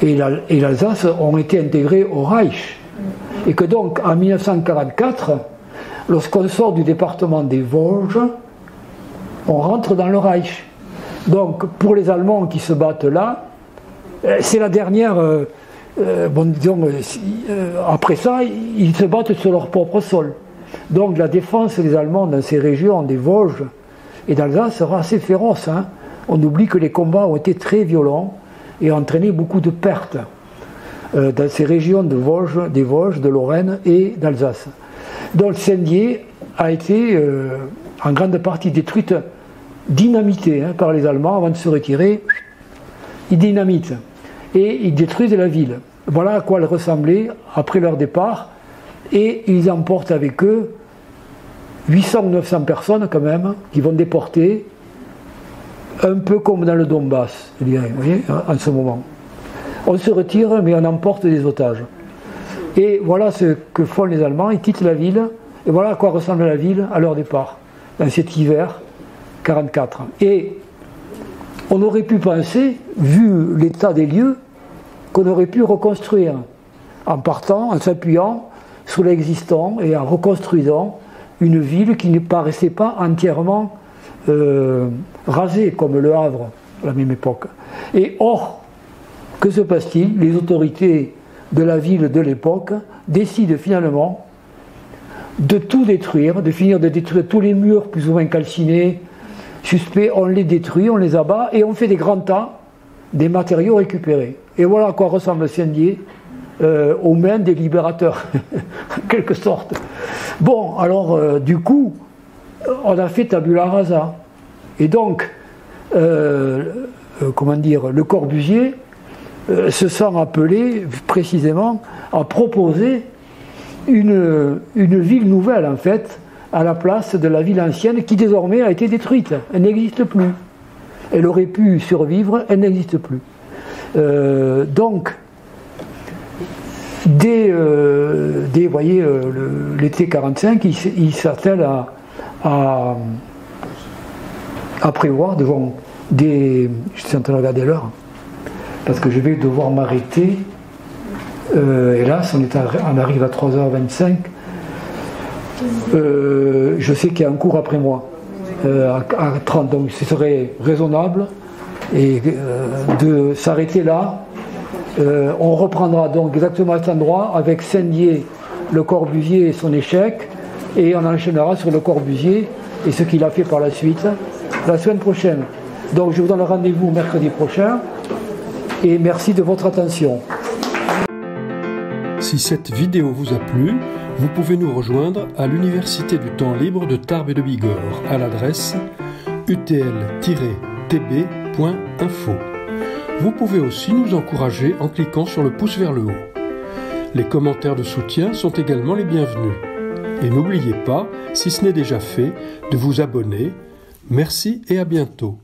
et l'Alsace ont été intégrés au Reich. Et que donc, en 1944, lorsqu'on sort du département des Vosges, on rentre dans le Reich. Donc, pour les Allemands qui se battent là, c'est la dernière... après ça, ils se battent sur leur propre sol. Donc, la défense des Allemands dans ces régions, des Vosges et d'Alsace, sera assez féroce. Hein. On oublie que les combats ont été très violents et ont entraîné beaucoup de pertes dans ces régions des Vosges, de Lorraine et d'Alsace. Donc Saint-Dié a été en grande partie détruite, dynamitée par les Allemands avant de se retirer. Ils dynamitent et ils détruisent la ville. Voilà à quoi elle ressemblait après leur départ, et ils emportent avec eux 800 ou 900 personnes quand même, qui vont déporter, un peu comme dans le Donbass, je dirais, vous voyez, en ce moment. On se retire, mais on emporte des otages. Et voilà ce que font les Allemands, ils quittent la ville, et voilà à quoi ressemble la ville à leur départ, dans cet hiver 44. Et on aurait pu penser, vu l'état des lieux, qu'on aurait pu reconstruire, en partant, en s'appuyant sur l'existant et en reconstruisant une ville qui ne paraissait pas entièrement rasée, comme Le Havre, à la même époque. Et or, que se passe-t-il? Les autorités de la ville de l'époque décident finalement de tout détruire, de finir de détruire tous les murs plus ou moins calcinés, suspects, on les détruit, on les abat, et on fait des grands tas des matériaux récupérés. Et voilà à quoi ressemble Saint-Dié aux mains des libérateurs, en quelque sorte. Bon, alors, du coup, on a fait tabula rasa. Et donc, comment dire, Le Corbusier se sent appelé précisément à proposer une ville nouvelle, en fait, à la place de la ville ancienne qui désormais a été détruite. Elle n'existe plus. Elle aurait pu survivre, elle n'existe plus. Donc, dès voyez, l'été 45, il s'attelle à prévoir devant des... Je suis en train de regarder l'heure, parce que je vais devoir m'arrêter. Hélas, on arrive à 3h25. Je sais qu'il y a un cours après moi, à 30, donc ce serait raisonnable de s'arrêter là. On reprendra donc exactement à cet endroit avec Saint-Dié, Le Corbusier et son échec, et on enchaînera sur Le Corbusier et ce qu'il a fait par la suite la semaine prochaine. Donc je vous donne rendez-vous mercredi prochain et merci de votre attention. Si cette vidéo vous a plu, vous pouvez nous rejoindre à l'Université du temps libre de Tarbes et de Bigorre à l'adresse utl-tb.info. Vous pouvez aussi nous encourager en cliquant sur le pouce vers le haut. Les commentaires de soutien sont également les bienvenus. Et n'oubliez pas, si ce n'est déjà fait, de vous abonner. Merci et à bientôt.